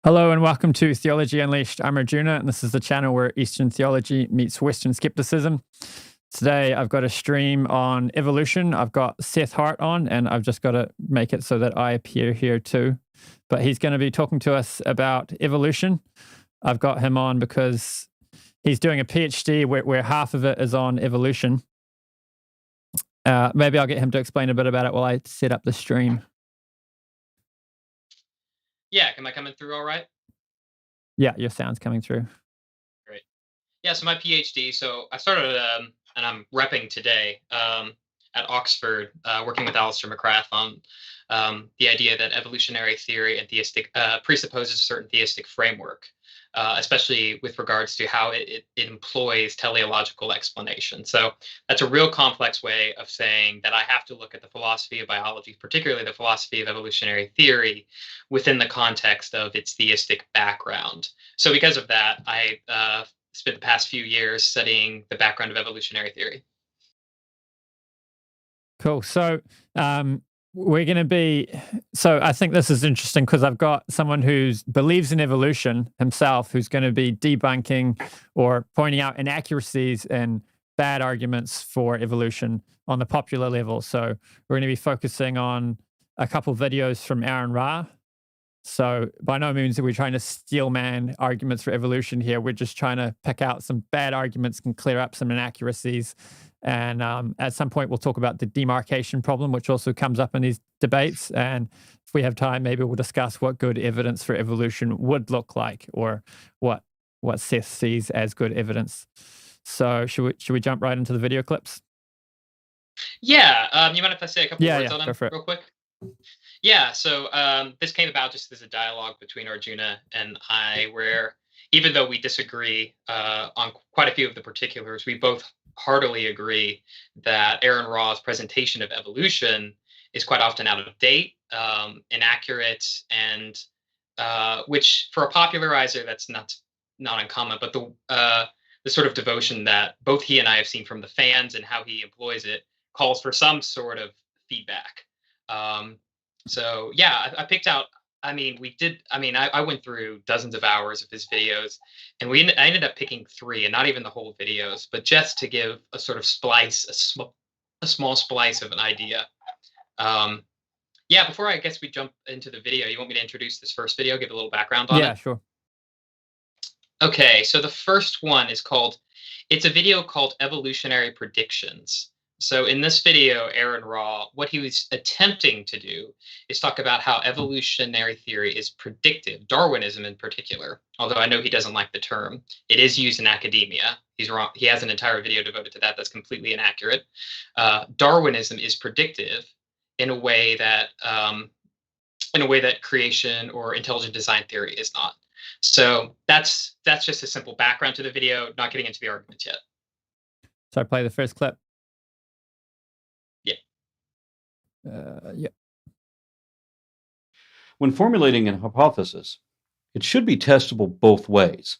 Hello and welcome to Theology Unleashed. I'm Arjuna, and this is the channel where Eastern theology meets Western skepticism. Today, I've got a stream on evolution. I've got Seth Hart on, and I've just got to make it so that I appear here too. But he's going to be talking to us about evolution. I've got him on because he's doing a PhD where half of it is on evolution. Maybe I'll get him to explain a bit about it while I set up the stream. Yeah, am I coming through all right? Yeah, your sound's coming through. Great. Yeah, so my PhD, so I started, and I'm repping today at Oxford, working with Alistair McGrath on the idea that evolutionary theory and theistic presupposes a certain theistic framework, especially with regards to how it employs teleological explanation. So that's a real complex way of saying that I have to look at the philosophy of biology, particularly the philosophy of evolutionary theory, within the context of its theistic background. So because of that, I spent the past few years studying the background of evolutionary theory. Cool. So we're going to be, so I think this is interesting because I've got someone who believes in evolution himself, who's going to be debunking or pointing out inaccuracies and bad arguments for evolution on the popular level. So we're going to be focusing on a couple videos from Aron Ra. So by no means are we trying to steel man arguments for evolution here. We're just trying to pick out some bad arguments and clear up some inaccuracies. And at some point, we'll talk about the demarcation problem, which also comes up in these debates. And if we have time, maybe we'll discuss what good evidence for evolution would look like, or what Seth sees as good evidence. So should we jump right into the video clips? Yeah, you mind if I say a couple words on them real quick? Yeah, so this came about just as a dialogue between Arjuna and I, where even though we disagree on quite a few of the particulars, we both heartily agree that Aron Ra's presentation of evolution is quite often out of date, inaccurate, and which for a popularizer, that's not uncommon. But the sort of devotion that both he and I have seen from the fans and how he employs it calls for some sort of feedback. So yeah, I picked out. I went through dozens of hours of his videos, and I ended up picking 3, and not even the whole videos, but just to give a sort of splice, a small splice of an idea. Yeah, before I guess we jump into the video, you want me to introduce this first video, give a little background on it? Yeah, sure. Okay, so the first one is it's a video called Evolutionary Predictions. So in this video, Aron Ra, what he was attempting to do is talk about how evolutionary theory is predictive, Darwinism in particular, although I know he doesn't like the term. It is used in academia. He's wrong. He has an entire video devoted to that. That's completely inaccurate. Darwinism is predictive in a way that creation or intelligent design theory is not. So that's just a simple background to the video, not getting into the arguments yet. So I play the first clip. Yeah. When formulating an hypothesis, it should be testable both ways.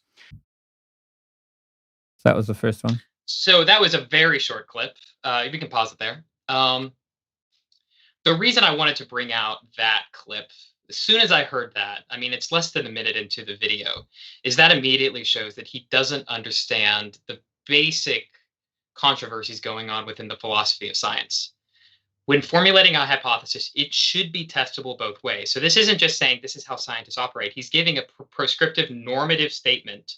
That was the first one. So that was a very short clip. We can pause it there. The reason I wanted to bring out that clip, as soon as I heard that, I mean, it's less than a minute into the video, is that immediately shows that he doesn't understand the basic controversies going on within the philosophy of science. When formulating a hypothesis, it should be testable both ways. So this isn't just saying this is how scientists operate. He's giving a prescriptive normative statement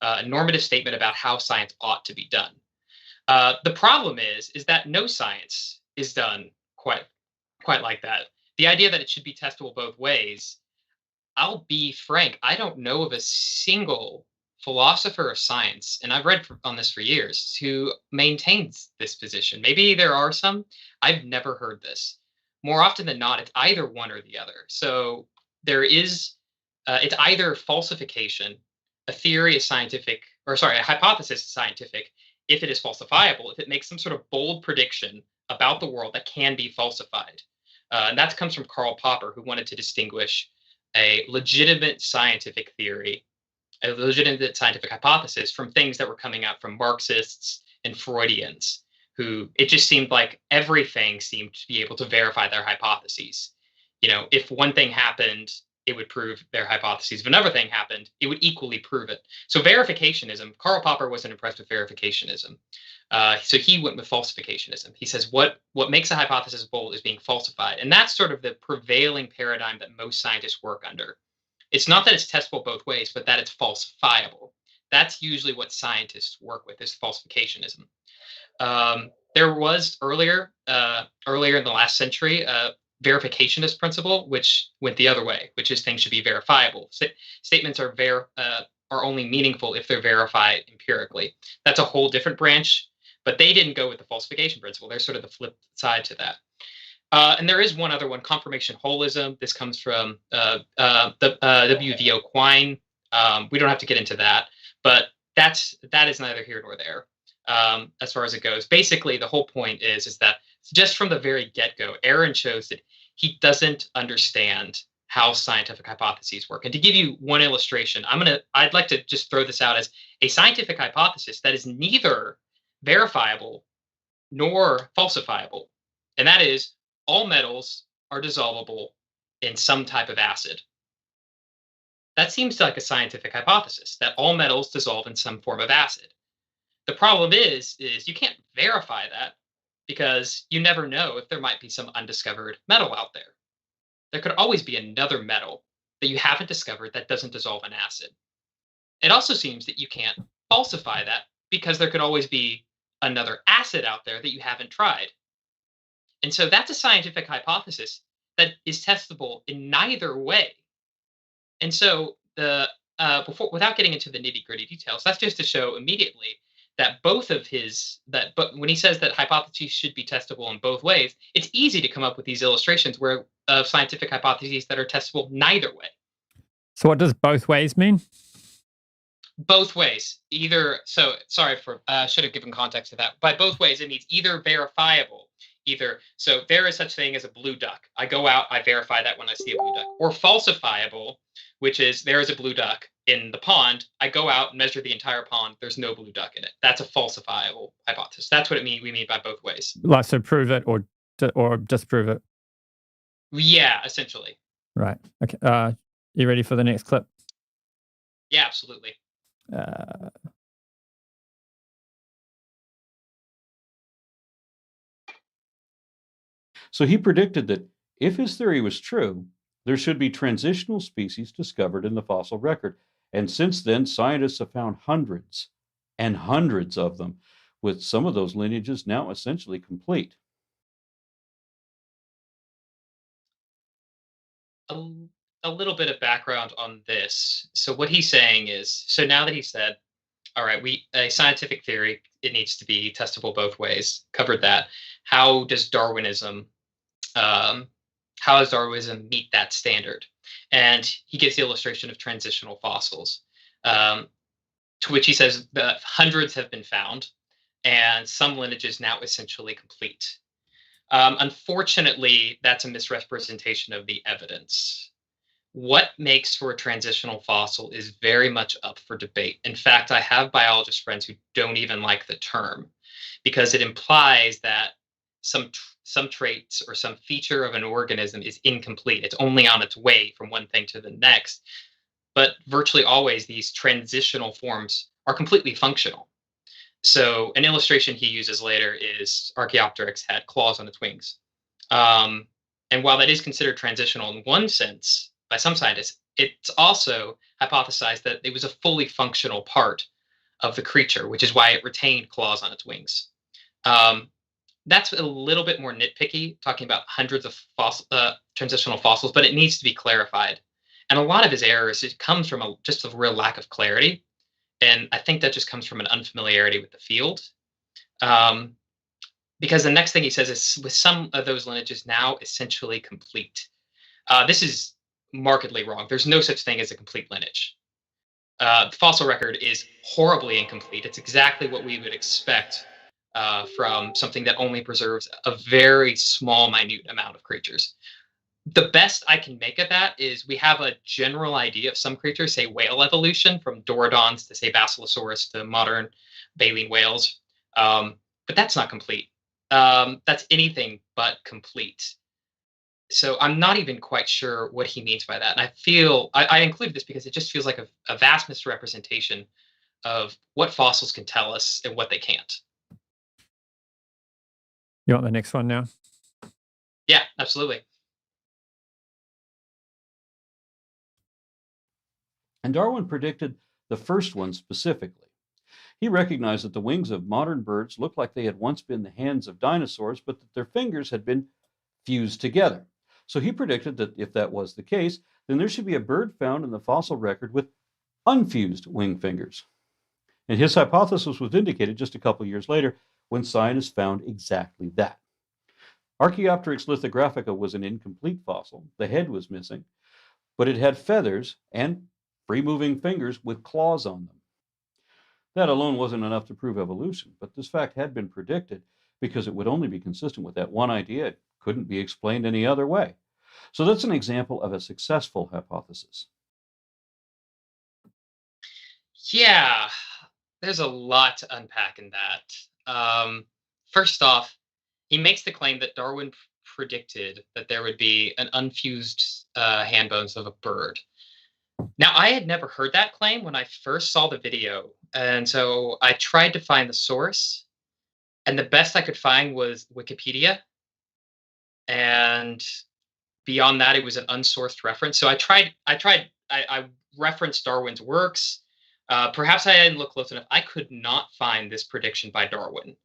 about how science ought to be done. The problem is that no science is done quite like that. The idea that it should be testable both ways, I'll be frank, I don't know of a single philosopher of science, and I've read on this for years, who maintains this position. Maybe there are some. I've never heard this. More often than not, it's either one or the other. So there is, it's either falsification, a theory is scientific, or sorry, a hypothesis is scientific if it is falsifiable, if it makes some sort of bold prediction about the world that can be falsified. And that comes from Karl Popper, who wanted to distinguish a legitimate scientific theory, a legitimate scientific hypothesis, from things that were coming out from Marxists and Freudians, who it just seemed like everything seemed to be able to verify their hypotheses. You know, if one thing happened, it would prove their hypotheses. If another thing happened, it would equally prove it. So verificationism, Karl Popper wasn't impressed with verificationism. So he went with falsificationism. He says what makes a hypothesis bold is being falsified. And that's sort of the prevailing paradigm that most scientists work under. It's not that it's testable both ways, but that it's falsifiable. That's usually what scientists work with, is falsificationism. There was earlier in the last century, verificationist principle, which went the other way, which is things should be verifiable. Statements are only meaningful if they're verified empirically. That's a whole different branch, but they didn't go with the falsification principle. They're sort of the flip side to that. And there is one other one, confirmation holism. This comes from W.V.O. Quine. We don't have to get into that, but that is neither here nor there. As far as it goes, basically the whole point is that just from the very get-go, Aron shows that he doesn't understand how scientific hypotheses work. And to give you one illustration, I'd like to just throw this out as a scientific hypothesis that is neither verifiable nor falsifiable, and that is all metals are dissolvable in some type of acid. That seems like a scientific hypothesis, that all metals dissolve in some form of acid. The problem is you can't verify that, because you never know if there might be some undiscovered metal out there. There could always be another metal that you haven't discovered that doesn't dissolve in acid. It also seems that you can't falsify that, because there could always be another acid out there that you haven't tried. And so that's a scientific hypothesis that is testable in neither way. And so without getting into the nitty-gritty details, that's just to show immediately that but when he says that hypotheses should be testable in both ways, it's easy to come up with these illustrations of scientific hypotheses that are testable neither way. So what does both ways mean? Both ways. Sorry for should have given context to that. By both ways, it means either verifiable, so there is such thing as a blue duck. I go out, I verify that when I see a blue duck. Or falsifiable, which is there is a blue duck in the pond. I go out, measure the entire pond. There's no blue duck in it. That's a falsifiable hypothesis. That's what we mean by both ways. Like, so prove it or disprove it. Yeah, essentially. Right. Okay. You ready for the next clip? Yeah, absolutely. So he predicted that if his theory was true, there should be transitional species discovered in the fossil record. And since then, scientists have found hundreds and hundreds of them, with some of those lineages now essentially complete. A little bit of background on this. So what he's saying is, so now that he said, all right, a scientific theory, it needs to be testable both ways, covered that. How does Darwinism meet that standard? And he gives the illustration of transitional fossils, to which he says that hundreds have been found and some lineages now essentially complete. Unfortunately, that's a misrepresentation of the evidence. What makes for a transitional fossil is very much up for debate. In fact, I have biologist friends who don't even like the term, because it implies that some traits or some feature of an organism is incomplete. It's only on its way from one thing to the next. But virtually always these transitional forms are completely functional. So an illustration he uses later is Archaeopteryx had claws on its wings. And while that is considered transitional in one sense by some scientists, it's also hypothesized that it was a fully functional part of the creature, which is why it retained claws on its wings. That's a little bit more nitpicky, talking about hundreds of transitional fossils, but it needs to be clarified. And a lot of his errors, it comes from just a real lack of clarity. And I think that just comes from an unfamiliarity with the field. Because the next thing he says is, with some of those lineages now essentially complete. This is markedly wrong. There's no such thing as a complete lineage. The fossil record is horribly incomplete. It's exactly what we would expect from something that only preserves a very small, minute amount of creatures. The best I can make of that is we have a general idea of some creatures, say whale evolution, from Dorodons to, say, Basilosaurus to modern baleen whales. But that's not complete. That's anything but complete. So I'm not even quite sure what he means by that. And I feel I included this because it just feels like a vast misrepresentation of what fossils can tell us and what they can't. You want the next one now? Yeah, absolutely. And Darwin predicted the first one specifically. He recognized that the wings of modern birds looked like they had once been the hands of dinosaurs, but that their fingers had been fused together. So he predicted that if that was the case, then there should be a bird found in the fossil record with unfused wing fingers. And his hypothesis was vindicated just a couple years later when scientists found exactly that. Archaeopteryx lithographica was an incomplete fossil. The head was missing, but it had feathers and free-moving fingers with claws on them. That alone wasn't enough to prove evolution, but this fact had been predicted because it would only be consistent with that one idea. It couldn't be explained any other way. So that's an example of a successful hypothesis. Yeah, there's a lot to unpack in that. First off, he makes the claim that Darwin predicted that there would be an unfused hand bones of a bird. Now, I had never heard that claim when I first saw the video, and so I tried to find the source, and the best I could find was Wikipedia, and beyond that, it was an unsourced reference. So I referenced Darwin's works. Perhaps I didn't look close enough. I could not find this prediction by Darwin.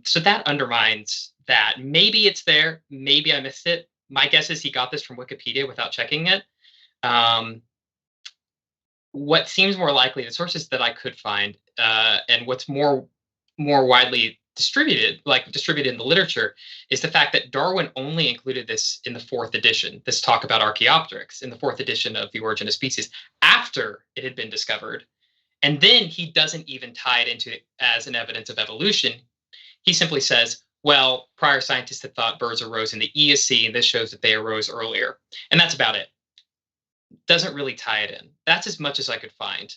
So that undermines that. Maybe it's there. Maybe I missed it. My guess is he got this from Wikipedia without checking it. What seems more likely, the sources that I could find, and what's more widely distributed in the literature, is the fact that Darwin only included this in the 4th edition, this talk about Archaeopteryx, in the 4th edition of The Origin of Species, after it had been discovered. And then he doesn't even tie it into it as an evidence of evolution. He simply says, well, prior scientists had thought birds arose in the Eocene, and this shows that they arose earlier. And that's about it. Doesn't really tie it in. That's as much as I could find.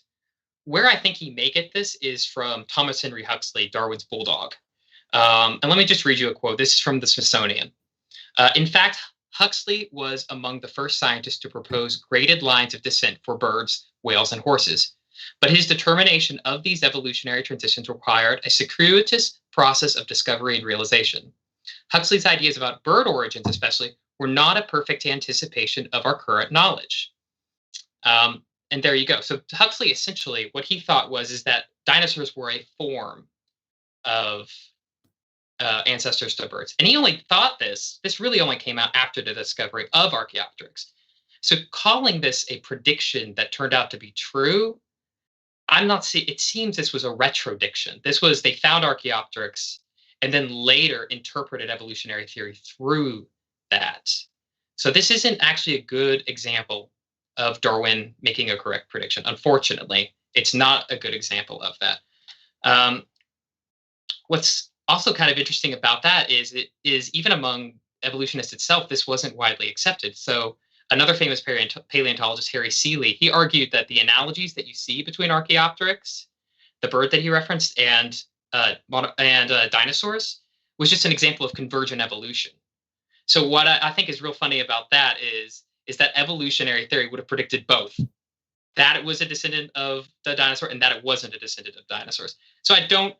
Where I think he may get this is from Thomas Henry Huxley, Darwin's bulldog. And let me just read you a quote. This is from the Smithsonian. In fact, Huxley was among the first scientists to propose graded lines of descent for birds, whales, and horses. But his determination of these evolutionary transitions required a circuitous process of discovery and realization. Huxley's ideas about bird origins, especially, were not a perfect anticipation of our current knowledge. And there you go. So Huxley, essentially, what he thought is that dinosaurs were a form of ancestors to birds. And he only thought this really only came out after the discovery of Archaeopteryx. So calling this a prediction that turned out to be true, it seems this was a retrodiction. They found Archaeopteryx and then later interpreted evolutionary theory through that. So this isn't actually a good example of Darwin making a correct prediction. Unfortunately, it's not a good example of that. What's also kind of interesting about that is even among evolutionists itself, this wasn't widely accepted. So another famous paleontologist, Harry Seeley, he argued that the analogies that you see between Archaeopteryx, the bird that he referenced, and dinosaurs was just an example of convergent evolution. So what I think is real funny about that is that evolutionary theory would have predicted both, that it was a descendant of the dinosaur and that it wasn't a descendant of dinosaurs. So I don't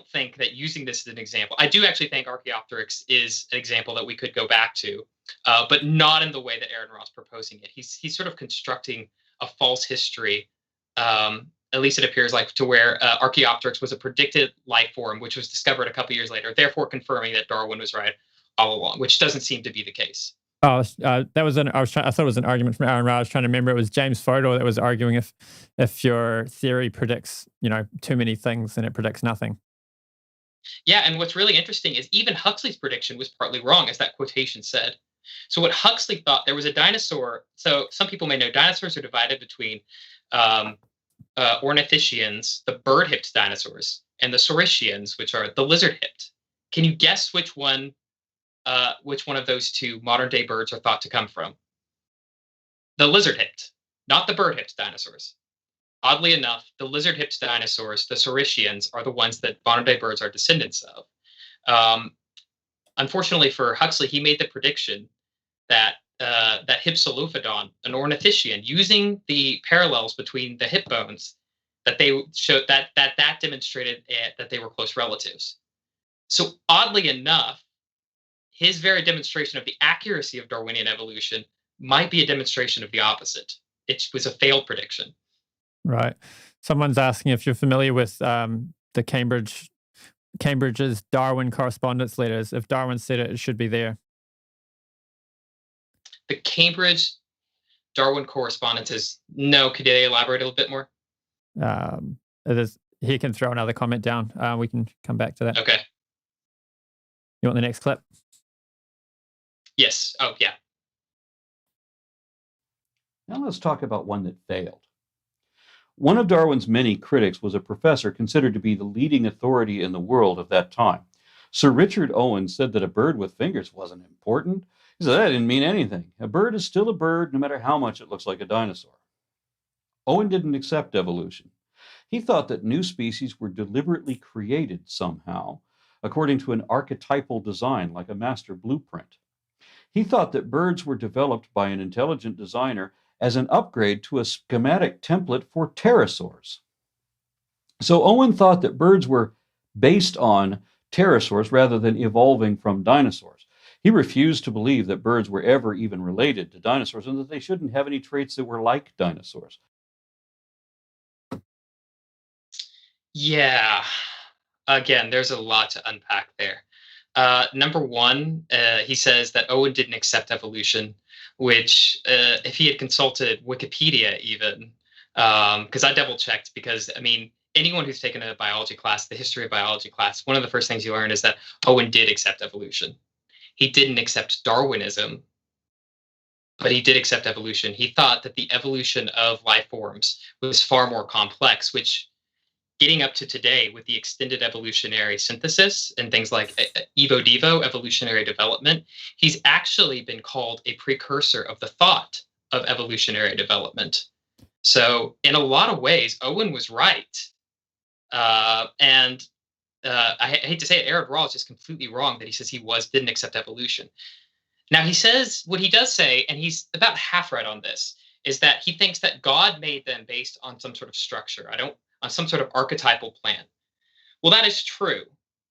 think that using this as an example, I do actually think Archaeopteryx is an example that we could go back to, but not in the way that Aron Ra is proposing it. He's sort of constructing a false history, at least it appears like, to where Archaeopteryx was a predicted life form, which was discovered a couple years later, therefore confirming that Darwin was right all along, which doesn't seem to be the case. Oh, that was I thought it was an argument from Aron Ra. I was trying to remember. It was James Fodor that was arguing if your theory predicts, too many things, then it predicts nothing. Yeah, and what's really interesting is even Huxley's prediction was partly wrong, as that quotation said. So what Huxley thought, there was a dinosaur. So some people may know dinosaurs are divided between ornithischians, the bird-hipped dinosaurs, and the saurischians, which are the lizard-hipped. Can you guess which one of those two modern-day birds are thought to come from? The lizard-hipped, not the bird-hipped dinosaurs. Oddly enough, the lizard-hipped dinosaurs, the saurischians, are the ones that modern-day birds are descendants of. Unfortunately for Huxley, he made the prediction that Hypsilophodon, an ornithischian, using the parallels between the hip bones, that they showed that demonstrated that they were close relatives. So oddly enough, his very demonstration of the accuracy of Darwinian evolution might be a demonstration of the opposite. It was a failed prediction. Right. Someone's asking if you're familiar with the Cambridge's Darwin correspondence letters. If Darwin said it, it should be there. The Cambridge Darwin correspondences. No, could you elaborate a little bit more? It is. He can throw another comment down. We can come back to that. Okay. You want the next clip? Yes. Oh, yeah. Now let's talk about one that failed. One of Darwin's many critics was a professor considered to be the leading authority in the world of that time. Sir Richard Owen said that a bird with fingers wasn't important. He said that didn't mean anything. A bird is still a bird no matter how much it looks like a dinosaur. Owen didn't accept evolution. He thought that new species were deliberately created somehow, according to an archetypal design like a master blueprint. He thought that birds were developed by an intelligent designer as an upgrade to a schematic template for pterosaurs. So Owen thought that birds were based on pterosaurs rather than evolving from dinosaurs. He refused to believe that birds were ever even related to dinosaurs and that they shouldn't have any traits that were like dinosaurs. Yeah. Again, there's a lot to unpack there. Number one, he says that Owen didn't accept evolution, which if he had consulted Wikipedia even, because I double checked, because I mean, anyone who's taken a biology class, the history of biology class, one of the first things you learn is that Owen did accept evolution. He didn't accept Darwinism, but he did accept evolution. He thought that the evolution of life forms was far more complex, which getting up to today with the extended evolutionary synthesis and things like evo-devo, evolutionary development, he's actually been called a precursor of the thought of evolutionary development. So in a lot of ways, Owen was right. And I hate to say it, Aron Ra is just completely wrong that he says he didn't accept evolution. Now he says, what he does say, and he's about half right on this, is that he thinks that God made them based on some sort of structure. On some sort of archetypal plan. Well, that is true.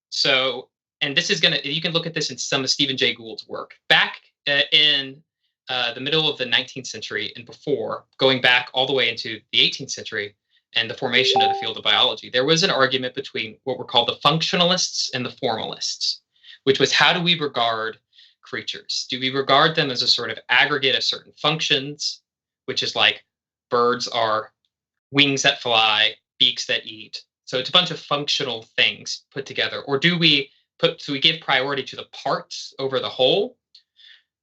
So, and this is you can look at this in some of Stephen Jay Gould's work. Back in the middle of the 19th century and before, going back all the way into the 18th century and the formation of the field of biology, there was an argument between what were called the functionalists and the formalists, which was, how do we regard creatures? Do we regard them as a sort of aggregate of certain functions, which is like birds are wings that fly, beaks that eat. So it's a bunch of functional things put together. Or do we give priority to the parts over the whole?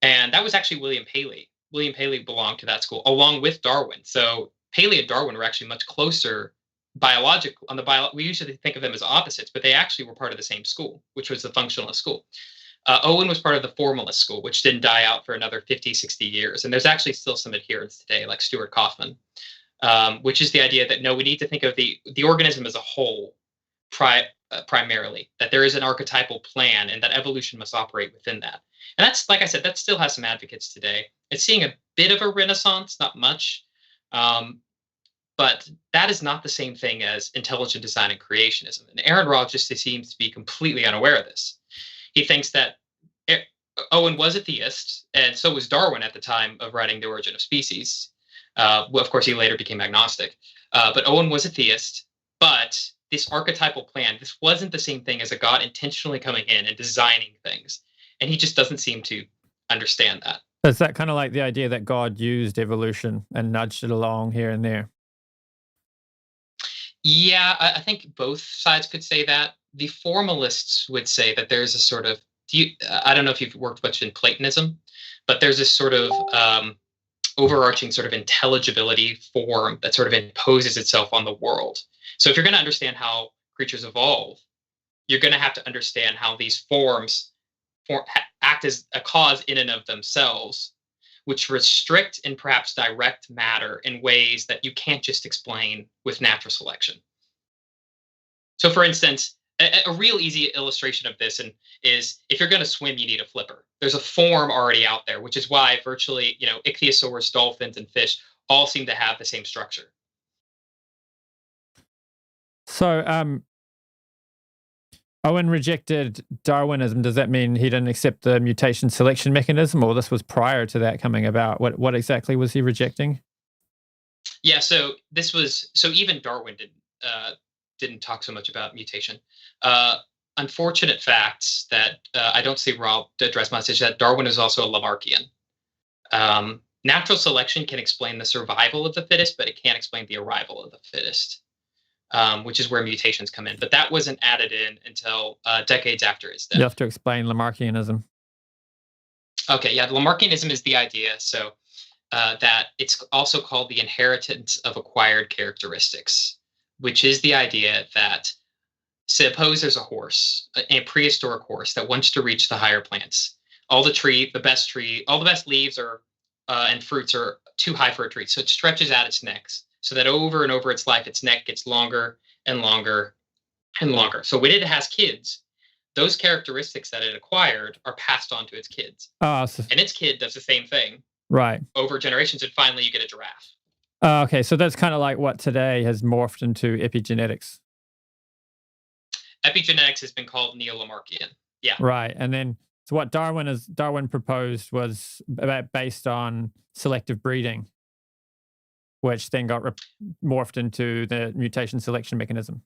And that was actually William Paley. William Paley belonged to that school along with Darwin. So Paley and Darwin were actually much closer biological we usually think of them as opposites, but they actually were part of the same school, which was the functionalist school. Owen was part of the formalist school, which didn't die out for another 50, 60 years. And there's actually still some adherents today, like Stuart Kaufman. Which is the idea that, no, we need to think of the organism as a whole primarily, that there is an archetypal plan and that evolution must operate within that. And that's, like I said, that still has some advocates today. It's seeing a bit of a renaissance, not much, but that is not the same thing as intelligent design and creationism. And Aron Ra just seems to be completely unaware of this. He thinks that Owen was a theist, and so was Darwin at the time of writing The Origin of Species. Well, of course, he later became agnostic. But Owen was a theist. But this archetypal plan, this wasn't the same thing as a God intentionally coming in and designing things. And he just doesn't seem to understand that. Is that kind of like the idea that God used evolution and nudged it along here and there? Yeah, I think both sides could say that. The formalists would say that there's a sort of, I don't know if you've worked much in Platonism, but there's this sort of overarching sort of intelligibility form that sort of imposes itself on the world. So if you're going to understand how creatures evolve, you're going to have to understand how these forms act as a cause in and of themselves, which restrict and perhaps direct matter in ways that you can't just explain with natural selection. So for instance, A real easy illustration of this is if you're going to swim, you need a flipper. There's a form already out there, which is why virtually, ichthyosaurs, dolphins, and fish all seem to have the same structure. So, Owen rejected Darwinism. Does that mean he didn't accept the mutation selection mechanism, or this was prior to that coming about? What exactly was he rejecting? Yeah, so even Darwin didn't talk so much about mutation. Unfortunate facts that I don't see Rob to address much is that Darwin is also a Lamarckian. Natural selection can explain the survival of the fittest, but it can't explain the arrival of the fittest, which is where mutations come in. But that wasn't added in until decades after his death. You have to explain Lamarckianism. Okay, yeah, Lamarckianism is the idea. So that it's also called the inheritance of acquired characteristics, which is the idea that suppose there's a horse, a prehistoric horse that wants to reach the higher plants. All the best leaves and fruits are too high for a tree. So it stretches out its neck so that over and over its life, its neck gets longer and longer and longer. So when it has kids, those characteristics that it acquired are passed on to its kids. And its kid does the same thing. Right. Over generations, and finally you get a giraffe. Okay, so that's kind of like what today has morphed into epigenetics. Epigenetics has been called neo-Lamarckian. Yeah. Right, and then so what Darwin proposed was based on selective breeding, which then got morphed into the mutation selection mechanism.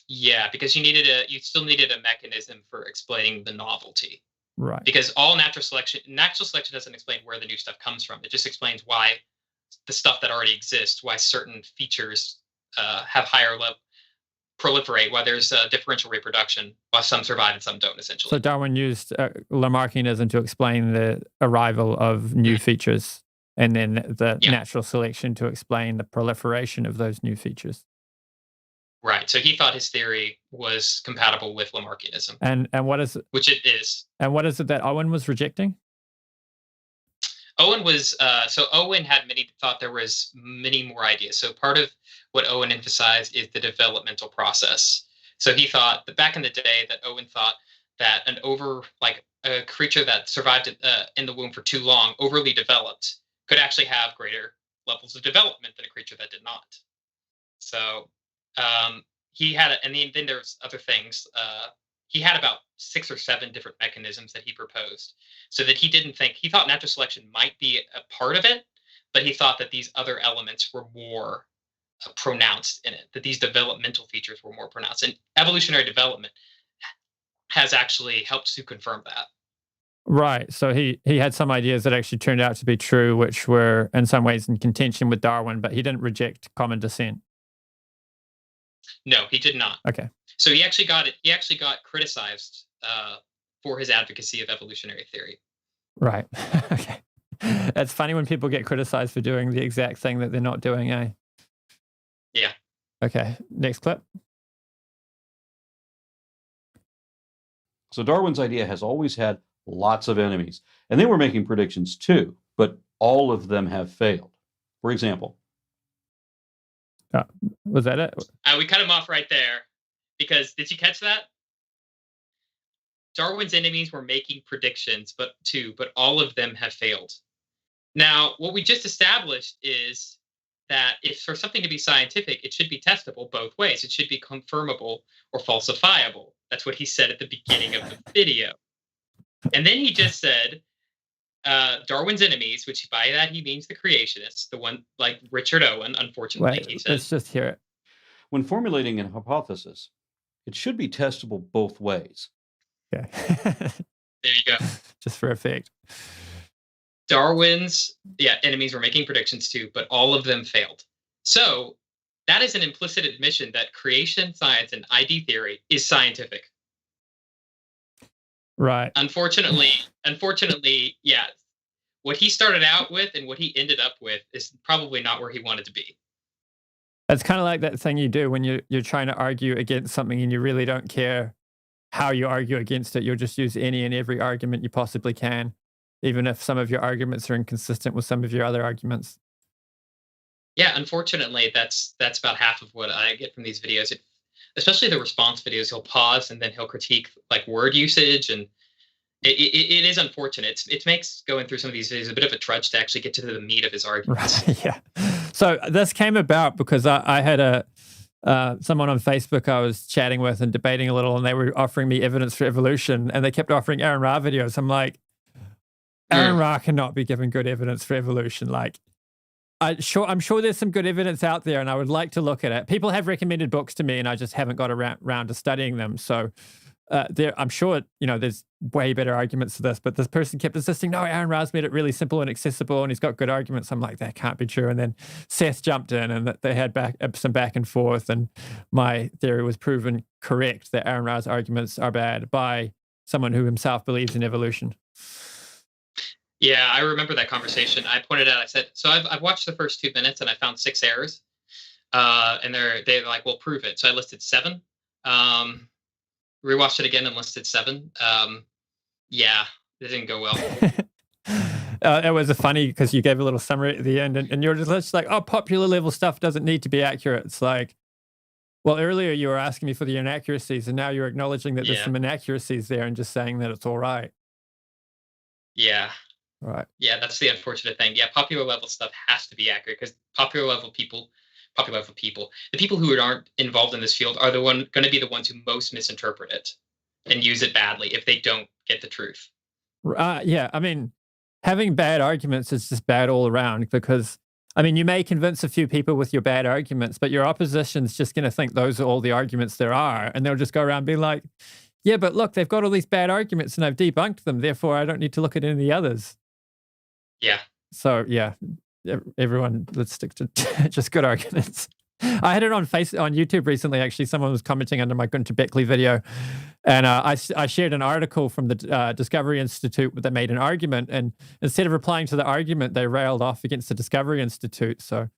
Yeah, because you still needed a mechanism for explaining the novelty. Right. Because all natural selection doesn't explain where the new stuff comes from. It just explains why the stuff that already exists, why certain features have higher level proliferate, why there's differential reproduction, why some survive and some don't, essentially. So Darwin used Lamarckianism to explain the arrival of new features, and then the natural selection to explain the proliferation of those new features. Right. So he thought his theory was compatible with Lamarckianism. And what is it? Which it is. And what is it that Owen was rejecting? Owen thought there was many more ideas. So part of what Owen emphasized is the developmental process. So he thought that back in the day that Owen thought that a creature that survived in the womb for too long, overly developed, could actually have greater levels of development than a creature that did not. So he had, and then there's other things. He had about 6 or 7 different mechanisms that he proposed, so that he thought natural selection might be a part of it, but he thought that these other elements were more pronounced in it, that these developmental features were more pronounced. And evolutionary development has actually helped to confirm that. Right. So he had some ideas that actually turned out to be true, which were in some ways in contention with Darwin, but he didn't reject common descent. No, he did not. Okay. So he actually got criticized for his advocacy of evolutionary theory. Right. Okay. It's funny when people get criticized for doing the exact thing that they're not doing, eh? Yeah. Okay. Next clip. So Darwin's idea has always had lots of enemies, and they were making predictions too, but all of them have failed. For example, was that it? We cut him off right there because did you catch that? Darwin's enemies were making predictions, but all of them have failed. Now, what we just established is that if for something to be scientific, it should be testable both ways. It should be confirmable or falsifiable. That's what he said at the beginning of the video. And then he just said, Darwin's enemies, which by that he means the creationists, the one like Richard Owen, unfortunately. Wait, he said, let's just hear it. When formulating an hypothesis, it should be testable both ways. Okay. There you go. Just for effect. Darwin's enemies were making predictions too, but all of them failed. So that is an implicit admission that creation science and ID theory is scientific. Right. Unfortunately, yeah. What he started out with and what he ended up with is probably not where he wanted to be. It's kind of like that thing you do when you're trying to argue against something and you really don't care how you argue against it. You'll just use any and every argument you possibly can, even if some of your arguments are inconsistent with some of your other arguments. Yeah, unfortunately, that's about half of what I get from these videos. especially the response videos, he'll pause and then he'll critique like word usage, and it is unfortunate. It makes going through some of these videos a bit of a trudge to actually get to the meat of his arguments. Right, yeah. So this came about because I had someone on Facebook I was chatting with and debating a little, and they were offering me evidence for evolution, and they kept offering Aron Ra videos. I'm like, Aron Ra cannot be given good evidence for evolution. Like, I'm sure there's some good evidence out there, and I would like to look at it. People have recommended books to me, and I just haven't got around to studying them. So I'm sure, there's way better arguments to this, but this person kept insisting, no, Aron Ra's made it really simple and accessible, and he's got good arguments. I'm like, that can't be true. And then Seth jumped in, and they had some back and forth, and my theory was proven correct that Aron Ra's arguments are bad by someone who himself believes in evolution. Yeah, I remember that conversation. I pointed out, I said, so I've watched the first 2 minutes and I found 6 errors. And they're like, well, prove it. So I listed 7. Rewatched it again and listed 7. Yeah, it didn't go well. It was funny because you gave a little summary at the end, and you're just like, oh, popular level stuff doesn't need to be accurate. It's like, well, earlier you were asking me for the inaccuracies, and now you're acknowledging that there's some inaccuracies there and just saying that it's all right. Yeah. Right. Yeah, that's the unfortunate thing. Yeah, popular level stuff has to be accurate because popular level people, the people who aren't involved in this field are going to be the ones who most misinterpret it and use it badly if they don't get the truth. Yeah, I mean, having bad arguments is just bad all around because, I mean, you may convince a few people with your bad arguments, but your opposition's just going to think those are all the arguments there are, and they'll just go around being like, yeah, but look, they've got all these bad arguments and I've debunked them, therefore I don't need to look at any of the others. Yeah. So, yeah, everyone, let's stick to just good arguments. I had it on YouTube recently, actually. Someone was commenting under my Gunter Beckley video, and I shared an article from the Discovery Institute that made an argument, and instead of replying to the argument, they railed off against the Discovery Institute. So,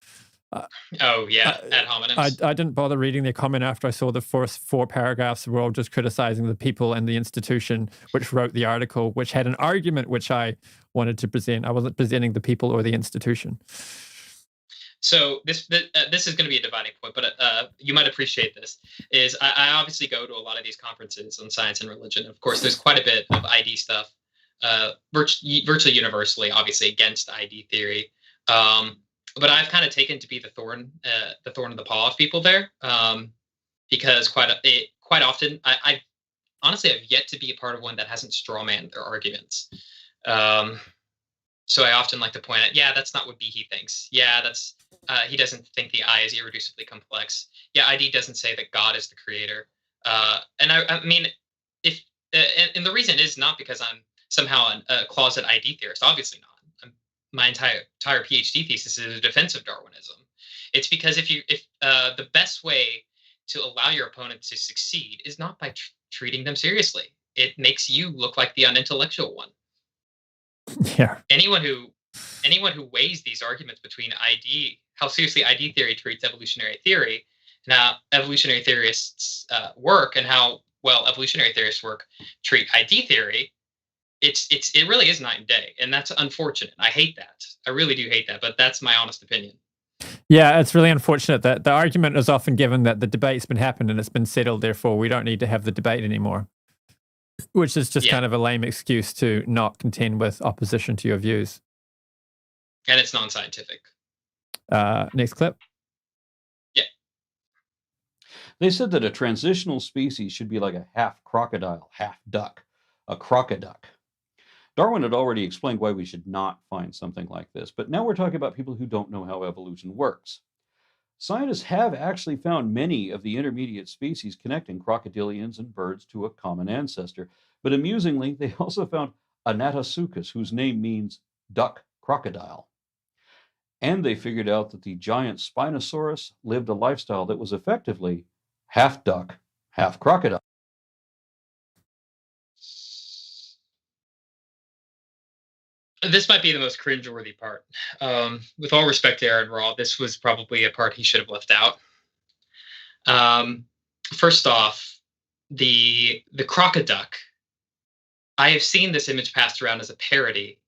oh, yeah, ad hominems. I didn't bother reading their comment after I saw the first 4 paragraphs were all just criticizing the people and the institution which wrote the article, which had an argument which I wanted to present. I wasn't presenting the people or the institution. So this is going to be a dividing point, but you might appreciate this. Is I obviously go to a lot of these conferences on science and religion. Of course, there's quite a bit of ID stuff, virtually universally, obviously against ID theory. But I've kind of taken to be the thorn in the paw of people there, because quite often I honestly have yet to be a part of one that hasn't strawmanned their arguments. So I often like to point out, yeah, that's not what Behe thinks. Yeah, that's he doesn't think the eye is irreducibly complex. Yeah, ID doesn't say that God is the creator. And I mean, if and the reason is not because I'm somehow a closet ID theorist. Obviously not. My entire PhD thesis is a defense of Darwinism. It's because if the best way to allow your opponent to succeed is not by treating them seriously. It makes you look like the unintellectual one. Yeah. Anyone who weighs these arguments between ID, how seriously ID theory treats evolutionary theory, and how evolutionary theorists work, and how well evolutionary theorists treat ID theory, it really is night and day, and that's unfortunate. I hate that. I really do hate that, but that's my honest opinion. Yeah, it's really unfortunate that the argument is often given that the debate's been happened and it's been settled, therefore we don't need to have the debate anymore. Which is just kind of a lame excuse to not contend with opposition to your views. And it's non-scientific. Next clip. Yeah. They said that a transitional species should be like a half crocodile, half duck, a crocoduck. Darwin had already explained why we should not find something like this, but now we're talking about people who don't know how evolution works. Scientists have actually found many of the intermediate species connecting crocodilians and birds to a common ancestor, but amusingly, they also found Anatasuchus, whose name means duck crocodile. And they figured out that the giant Spinosaurus lived a lifestyle that was effectively half duck, half crocodile. This might be the most cringeworthy part. With all respect to Aron Ra, this was probably a part he should have left out. First off, the crocoduck. I have seen this image passed around as a parody.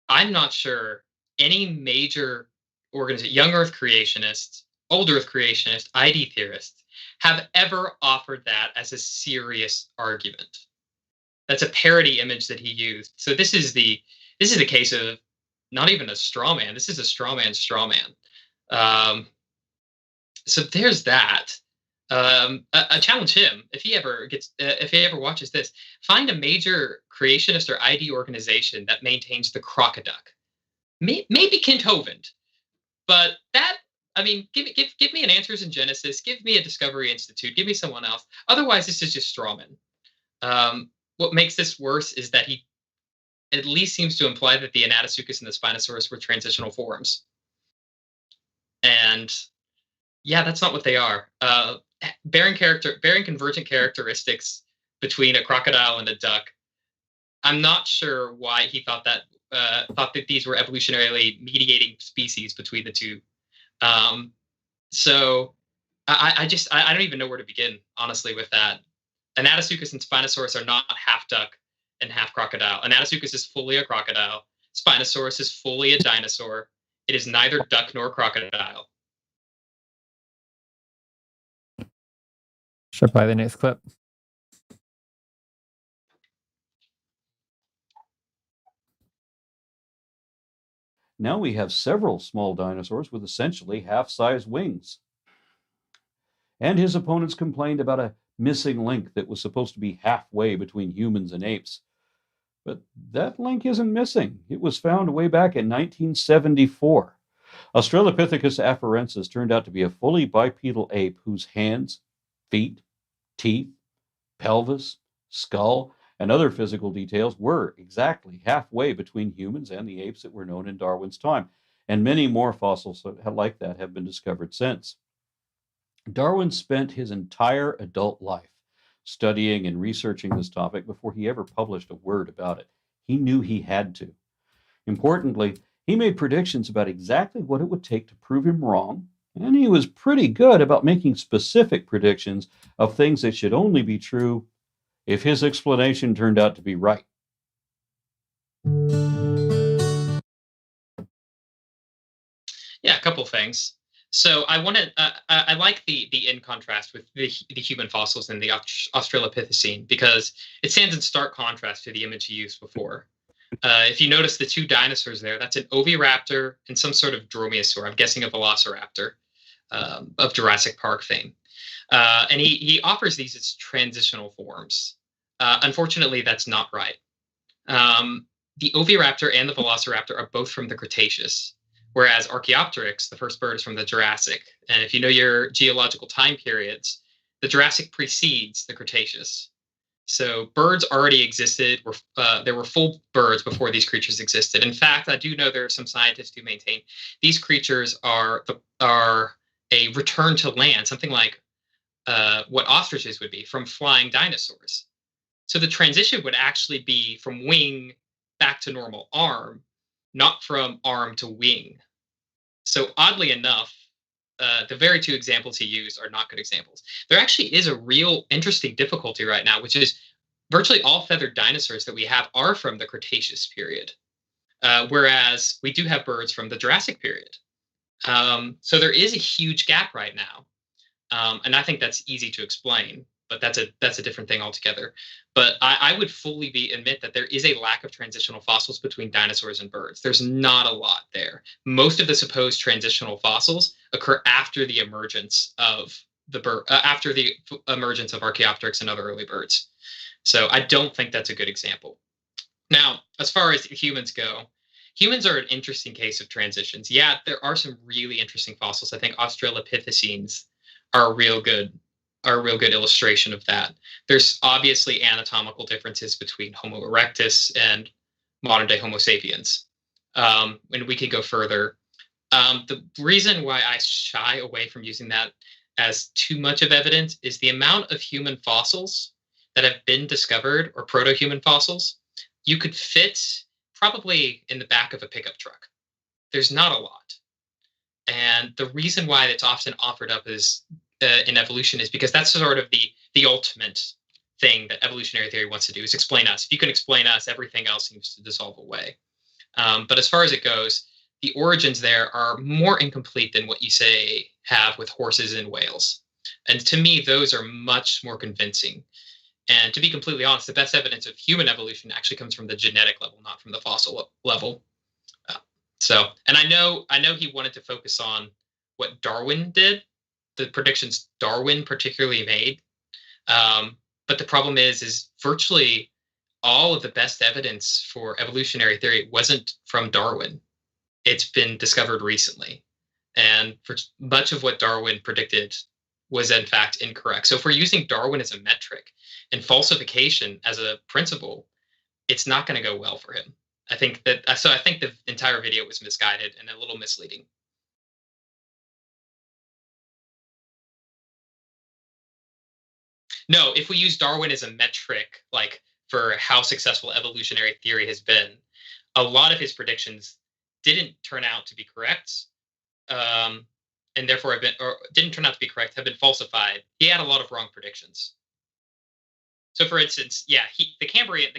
I'm not sure any major organization, young Earth creationists, old Earth creationists, ID theorists, have ever offered that as a serious argument. That's a parody image that he used. So this is the case of not even a straw man. This is a straw man. So there's that. I challenge him, if he ever watches this, find a major creationist or ID organization that maintains the crocoduck. Maybe Kent Hovind, but that, I mean, give me an Answers in Genesis, give me a Discovery Institute, give me someone else. Otherwise, this is just strawman. What makes this worse is that he at least seems to imply that the Anatosuchus and the Spinosaurus were transitional forms. And yeah, that's not what they are. Bearing convergent characteristics between a crocodile and a duck. I'm not sure why he thought that these were evolutionarily mediating species between the two. So I don't even know where to begin, honestly, with that. Anatosuchus and Spinosaurus are not half duck and half crocodile. Anatosuchus is fully a crocodile. Spinosaurus is fully a dinosaur. It is neither duck nor crocodile. Should I play the next clip? Now we have several small dinosaurs with essentially half-size wings. And his opponents complained about a missing link that was supposed to be halfway between humans and apes. But that link isn't missing. It was found way back in 1974. Australopithecus afarensis turned out to be a fully bipedal ape whose hands, feet, teeth, pelvis, skull, and other physical details were exactly halfway between humans and the apes that were known in Darwin's time. And many more fossils like that have been discovered since. Darwin spent his entire adult life studying and researching this topic before he ever published a word about it. He knew he had to. Importantly, he made predictions about exactly what it would take to prove him wrong, and he was pretty good about making specific predictions of things that should only be true if his explanation turned out to be right. Yeah, a couple things. So I like the in contrast with the human fossils in the Australopithecine, because it stands in stark contrast to the image he used before. If you notice the two dinosaurs there, that's an oviraptor and some sort of dromaeosaur. I'm guessing a velociraptor of Jurassic Park fame. And he offers these as transitional forms. Unfortunately, that's not right. The oviraptor and the velociraptor are both from the Cretaceous, whereas Archaeopteryx, the first bird, is from the Jurassic. And if you know your geological time periods, the Jurassic precedes the Cretaceous. So birds already existed. There were full birds before these creatures existed. In fact, I do know there are some scientists who maintain these creatures are a return to land, something like what ostriches would be from flying dinosaurs. So the transition would actually be from wing back to normal arm, not from arm to wing. So oddly enough, the very two examples he used are not good examples. There actually is a real interesting difficulty right now, which is virtually all feathered dinosaurs that we have are from the Cretaceous period, whereas we do have birds from the Jurassic period. So there is a huge gap right now, and I think that's easy to explain, but that's a different thing altogether. But I would fully admit that there is a lack of transitional fossils between dinosaurs and birds. There's not a lot there. Most of the supposed transitional fossils occur after the emergence of Archaeopteryx and other early birds. So I don't think that's a good example. Now, as far as humans go, humans are an interesting case of transitions. Yeah, there are some really interesting fossils. I think Australopithecines are a real good illustration of that. There's obviously anatomical differences between Homo erectus and modern day Homo sapiens. And we could go further. The reason why I shy away from using that as too much of evidence is the amount of human fossils that have been discovered, or proto-human fossils, you could fit probably in the back of a pickup truck. There's not a lot. And the reason why it's often offered up as in evolution is because that's sort of the ultimate thing that evolutionary theory wants to do, is explain us. If you can explain us, everything else seems to dissolve away. But as far as it goes, the origins there are more incomplete than what you say have with horses and whales. And to me, those are much more convincing. And to be completely honest, the best evidence of human evolution actually comes from the genetic level, not from the fossil level. And I know he wanted to focus on what Darwin did, the predictions Darwin particularly made. But the problem is virtually all of the best evidence for evolutionary theory wasn't from Darwin. It's been discovered recently. And for much of what Darwin predicted was in fact incorrect. So if we're using Darwin as a metric and falsification as a principle, it's not going to go well for him. I think the entire video was misguided and a little misleading. No, if we use Darwin as a metric, like for how successful evolutionary theory has been, a lot of his predictions didn't turn out to be correct, and therefore didn't turn out to be correct, have been falsified. He had a lot of wrong predictions. So, for instance, the Cambrian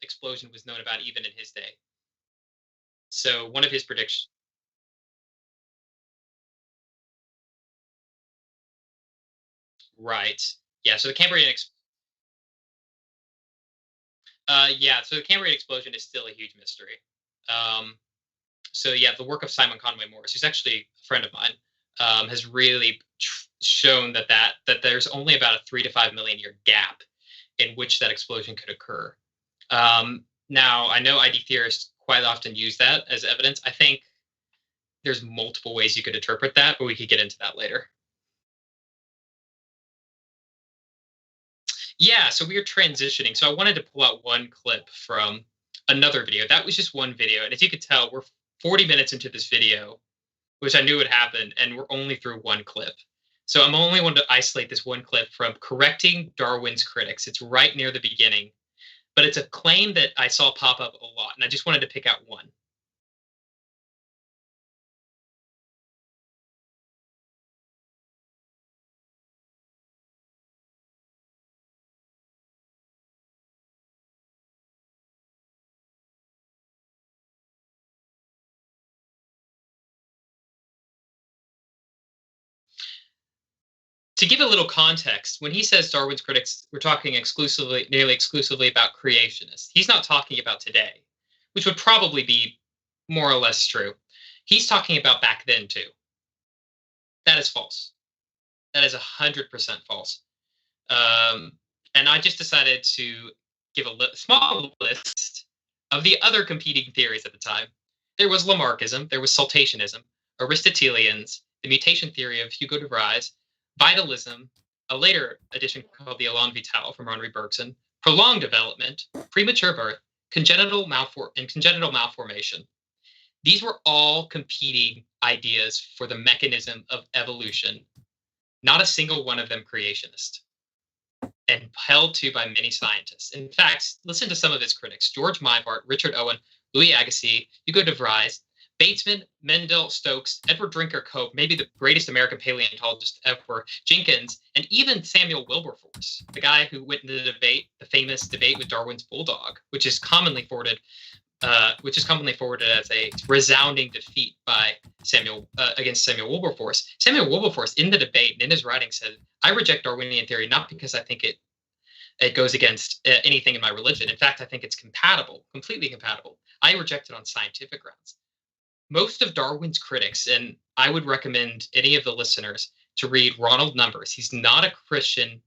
explosion was known about even in his day. So, one of his predictions. Right. Yeah. So the Cambrian. So the Cambrian explosion is still a huge mystery. The work of Simon Conway Morris, who's actually a friend of mine, has really shown that there's only about a 3 to 5 million year gap in which that explosion could occur. Now, I know ID theorists quite often use that as evidence. I think there's multiple ways you could interpret that, but we could get into that later. Yeah, so we are transitioning. So I wanted to pull out one clip from another video. That was just one video. And as you could tell, we're 40 minutes into this video, which I knew would happen, and we're only through one clip. So I'm only wanting to isolate this one clip from Correcting Darwin's Critics. It's right near the beginning, but it's a claim that I saw pop up a lot, and I just wanted to pick out one. To give a little context, when he says Darwin's critics, we're talking nearly exclusively about creationists. He's not talking about today, which would probably be more or less true. He's talking about back then too. That is false. That is 100% false. And I just decided to give a small list of the other competing theories at the time. There was Lamarckism, there was Saltationism, Aristotelians, the mutation theory of Hugo de Vries, vitalism, a later edition called the Elan Vital from Henri Bergson, prolonged development, premature birth, congenital malformation. These were all competing ideas for the mechanism of evolution, not a single one of them creationist, and held to by many scientists. In fact, listen to some of his critics: George Mivart, Richard Owen, Louis Agassiz, Hugo de Vries, Batesman, Mendel, Stokes, Edward Drinker Cope, maybe the greatest American paleontologist ever, Jenkins, and even Samuel Wilberforce, the guy who went into the famous debate with Darwin's bulldog, which is commonly forwarded as a resounding defeat by against Samuel Wilberforce. Samuel Wilberforce, in the debate and in his writing, said, "I reject Darwinian theory not because I think it goes against anything in my religion. In fact, I think it's completely compatible. I reject it on scientific grounds." Most of Darwin's critics, and I would recommend any of the listeners to read Ronald Numbers. He's not a Christian.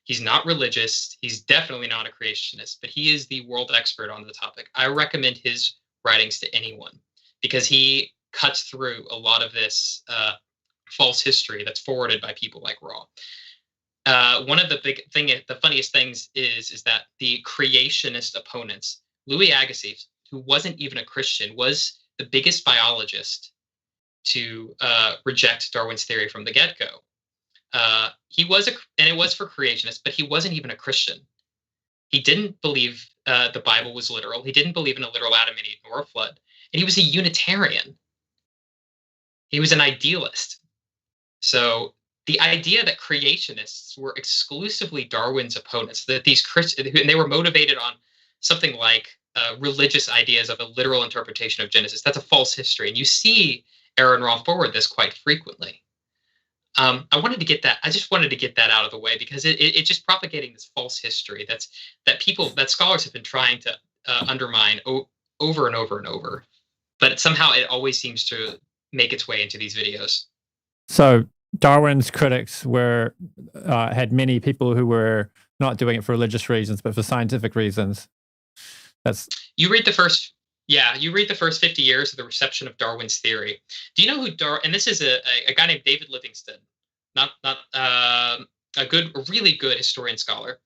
He's not religious. He's definitely not a creationist, but he is the world expert on the topic. I recommend his writings to anyone because he cuts through a lot of this false history that's forwarded by people like Ra. One of the funniest things is that the creationist opponents, Louis Agassiz, who wasn't even a Christian, was the biggest biologist to reject Darwin's theory from the get-go. And it was for creationists, but he wasn't even a Christian. He didn't believe the Bible was literal. He didn't believe in a literal Adam and Eve nor a flood. And he was a Unitarian. He was an idealist. So the idea that creationists were exclusively Darwin's opponents, that and they were motivated on something like religious ideas of a literal interpretation of Genesis. That's a false history, and you see Aron Ra forward this quite frequently. I just wanted to get that out of the way because it's just propagating this false history that scholars have been trying to undermine over and over and over, but somehow it always seems to make its way into these videos. So Darwin's critics had many people who were not doing it for religious reasons, but for scientific reasons. You read the first 50 years of the reception of Darwin's theory. Do you know who Darwin? And this is a guy named David Livingston, not a really good historian scholar.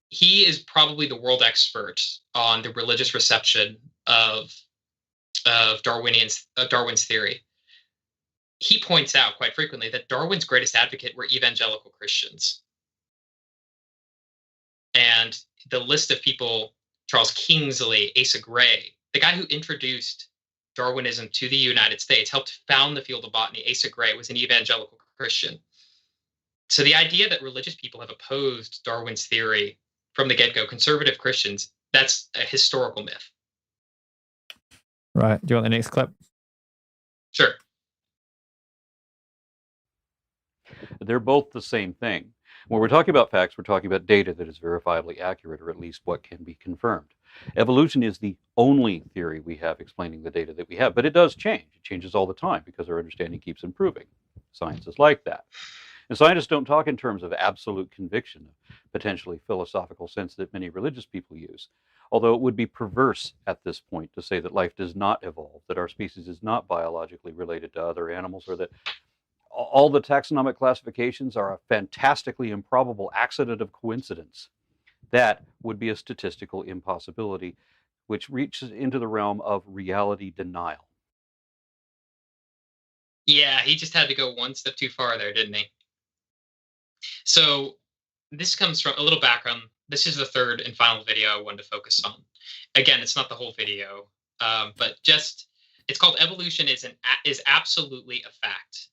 He is probably the world expert on the religious reception of Darwin's theory. He points out quite frequently that Darwin's greatest advocate were evangelical Christians. And the list of people, Charles Kingsley, Asa Gray, the guy who introduced Darwinism to the United States, helped found the field of botany. Asa Gray was an evangelical Christian. So the idea that religious people have opposed Darwin's theory from the get-go, conservative Christians, that's a historical myth. Right. Do you want the next clip? Sure. They're both the same thing. When we're talking about facts, we're talking about data that is verifiably accurate, or at least what can be confirmed. Evolution is the only theory we have explaining the data that we have, but it does change. It changes all the time because our understanding keeps improving. Science is like that. And scientists don't talk in terms of absolute conviction, a potentially philosophical sense that many religious people use. Although it would be perverse at this point to say that life does not evolve, that our species is not biologically related to other animals, or that all the taxonomic classifications are a fantastically improbable accident of coincidence. That would be a statistical impossibility, which reaches into the realm of reality denial. Yeah, he just had to go one step too far there, didn't he? So this comes from a little background. This is the third and final video I wanted to focus on. Again, it's not the whole video, but just it's called "Evolution is absolutely a fact."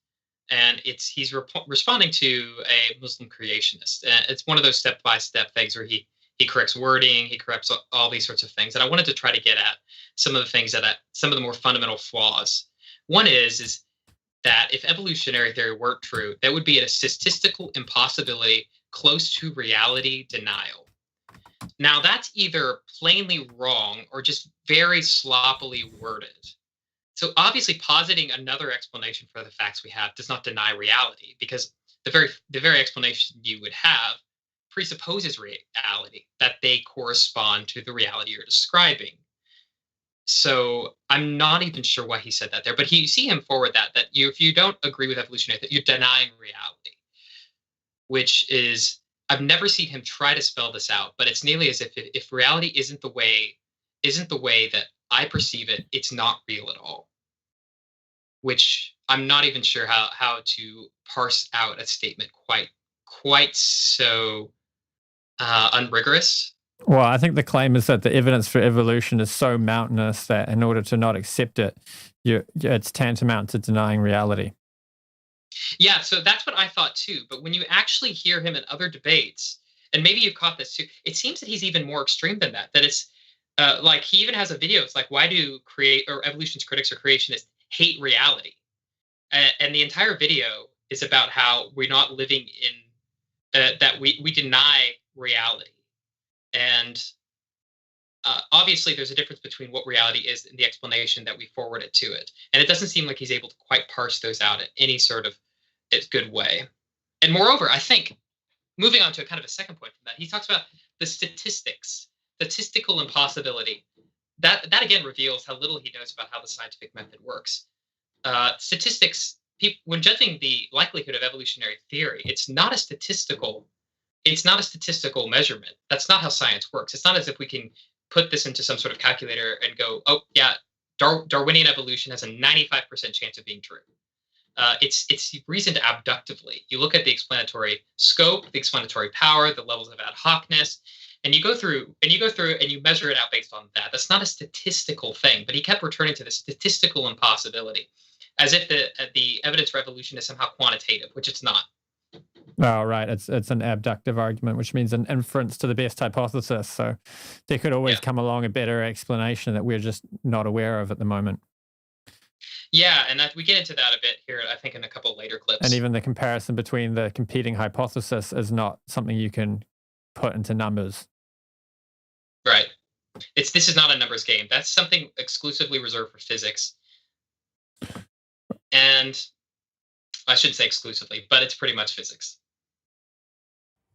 And he's responding to a Muslim creationist. It's one of those step-by-step things where he corrects wording, he corrects all these sorts of things. And I wanted to try to get at some of the things some of the more fundamental flaws. One is that if evolutionary theory weren't true, that would be a statistical impossibility close to reality denial. Now, that's either plainly wrong or just very sloppily worded. So obviously positing another explanation for the facts we have does not deny reality, because the very explanation you would have presupposes reality, that they correspond to the reality you're describing. So I'm not even sure why he said that there, but you see him forward that if you don't agree with evolutionary, that you're denying reality, which is, I've never seen him try to spell this out, but it's nearly as if reality isn't the way that I perceive it, it's not real at all. Which I'm not even sure how to parse out a statement quite so unrigorous. Well, I think the claim is that the evidence for evolution is so mountainous that in order to not accept it, it's tantamount to denying reality. Yeah, so that's what I thought too. But when you actually hear him in other debates, and maybe you've caught this too, it seems that he's even more extreme than that. That it's like he even has a video. It's like, why do evolution's critics or creationists hate reality? And the entire video is about how we're not living in that we deny reality. And obviously there's a difference between what reality is and the explanation that we forwarded to it. And it doesn't seem like he's able to quite parse those out in any sort of good way. And moreover, I think, moving on to a kind of a second point from that, he talks about the statistical impossibility. That again reveals how little he knows about how the scientific method works. Statistics, when judging the likelihood of evolutionary theory, it's not a statistical measurement. That's not how science works. It's not as if we can put this into some sort of calculator and go, oh yeah, Darwinian evolution has a 95% chance of being true. It's reasoned abductively. You look at the explanatory scope, the explanatory power, the levels of ad hocness, and you go through and you measure it out based on that. That's not a statistical thing, but he kept returning to the statistical impossibility, as if the evidence for evolution is somehow quantitative, which it's not. Oh, right. It's an abductive argument, which means an inference to the best hypothesis. So there could always come along a better explanation that we're just not aware of at the moment. Yeah, and we get into that a bit here, I think, in a couple later clips. And even the comparison between the competing hypothesis is not something you can put into numbers. Right. This is not a numbers game. That's something exclusively reserved for physics. And I shouldn't say exclusively, but it's pretty much physics.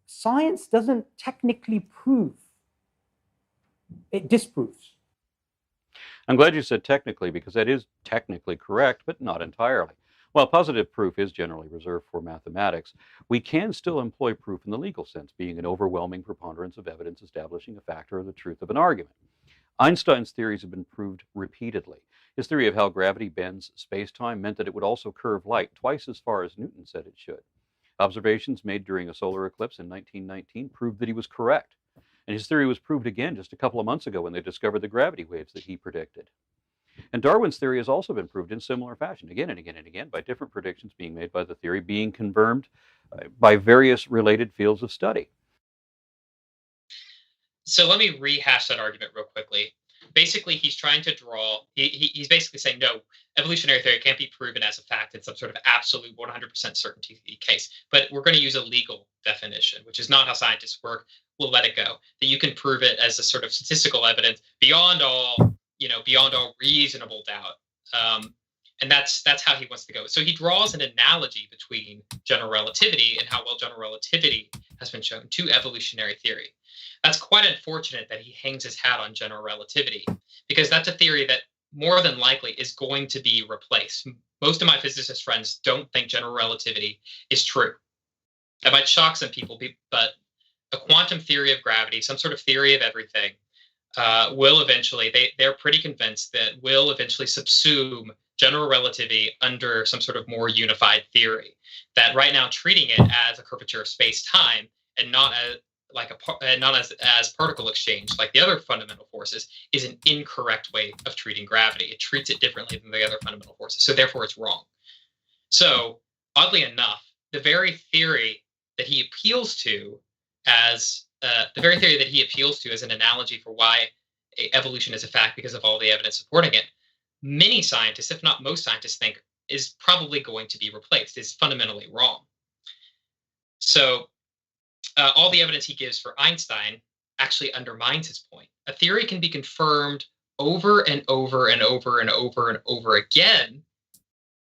Science doesn't technically prove. It disproves. I'm glad you said technically, because that is technically correct, but not entirely. While positive proof is generally reserved for mathematics, we can still employ proof in the legal sense, being an overwhelming preponderance of evidence establishing a fact or the truth of an argument. Einstein's theories have been proved repeatedly. His theory of how gravity bends space-time meant that it would also curve light twice as far as Newton said it should. Observations made during a solar eclipse in 1919 proved that he was correct. And his theory was proved again just a couple of months ago when they discovered the gravity waves that he predicted. And Darwin's theory has also been proved in similar fashion, again and again and again, by different predictions being made by the theory being confirmed by various related fields of study. So let me rehash that argument real quickly. Basically, he's trying to he's basically saying, no, evolutionary theory can't be proven as a fact in some sort of absolute 100% certainty case. But we're going to use a legal definition, which is not how scientists work. We'll let it go. That you can prove it as a sort of statistical evidence beyond all reasonable doubt. And that's how he wants to go. So he draws an analogy between general relativity and how well general relativity has been shown to evolutionary theory. That's quite unfortunate that he hangs his hat on general relativity, because that's a theory that more than likely is going to be replaced. Most of my physicist friends don't think general relativity is true. That might shock some people, but a quantum theory of gravity, some sort of theory of everything, will eventually, they're pretty convinced that will eventually subsume general relativity under some sort of more unified theory. That right now treating it as a curvature of space-time and not as as particle exchange, like the other fundamental forces, is an incorrect way of treating gravity. It treats it differently than the other fundamental forces, so therefore it's wrong. So, oddly enough, the very theory that he appeals to as an analogy for why evolution is a fact because of all the evidence supporting it, many scientists, if not most scientists, think is probably going to be replaced, is fundamentally wrong. So, all the evidence he gives for Einstein actually undermines his point. A theory can be confirmed over and over and over and over and over again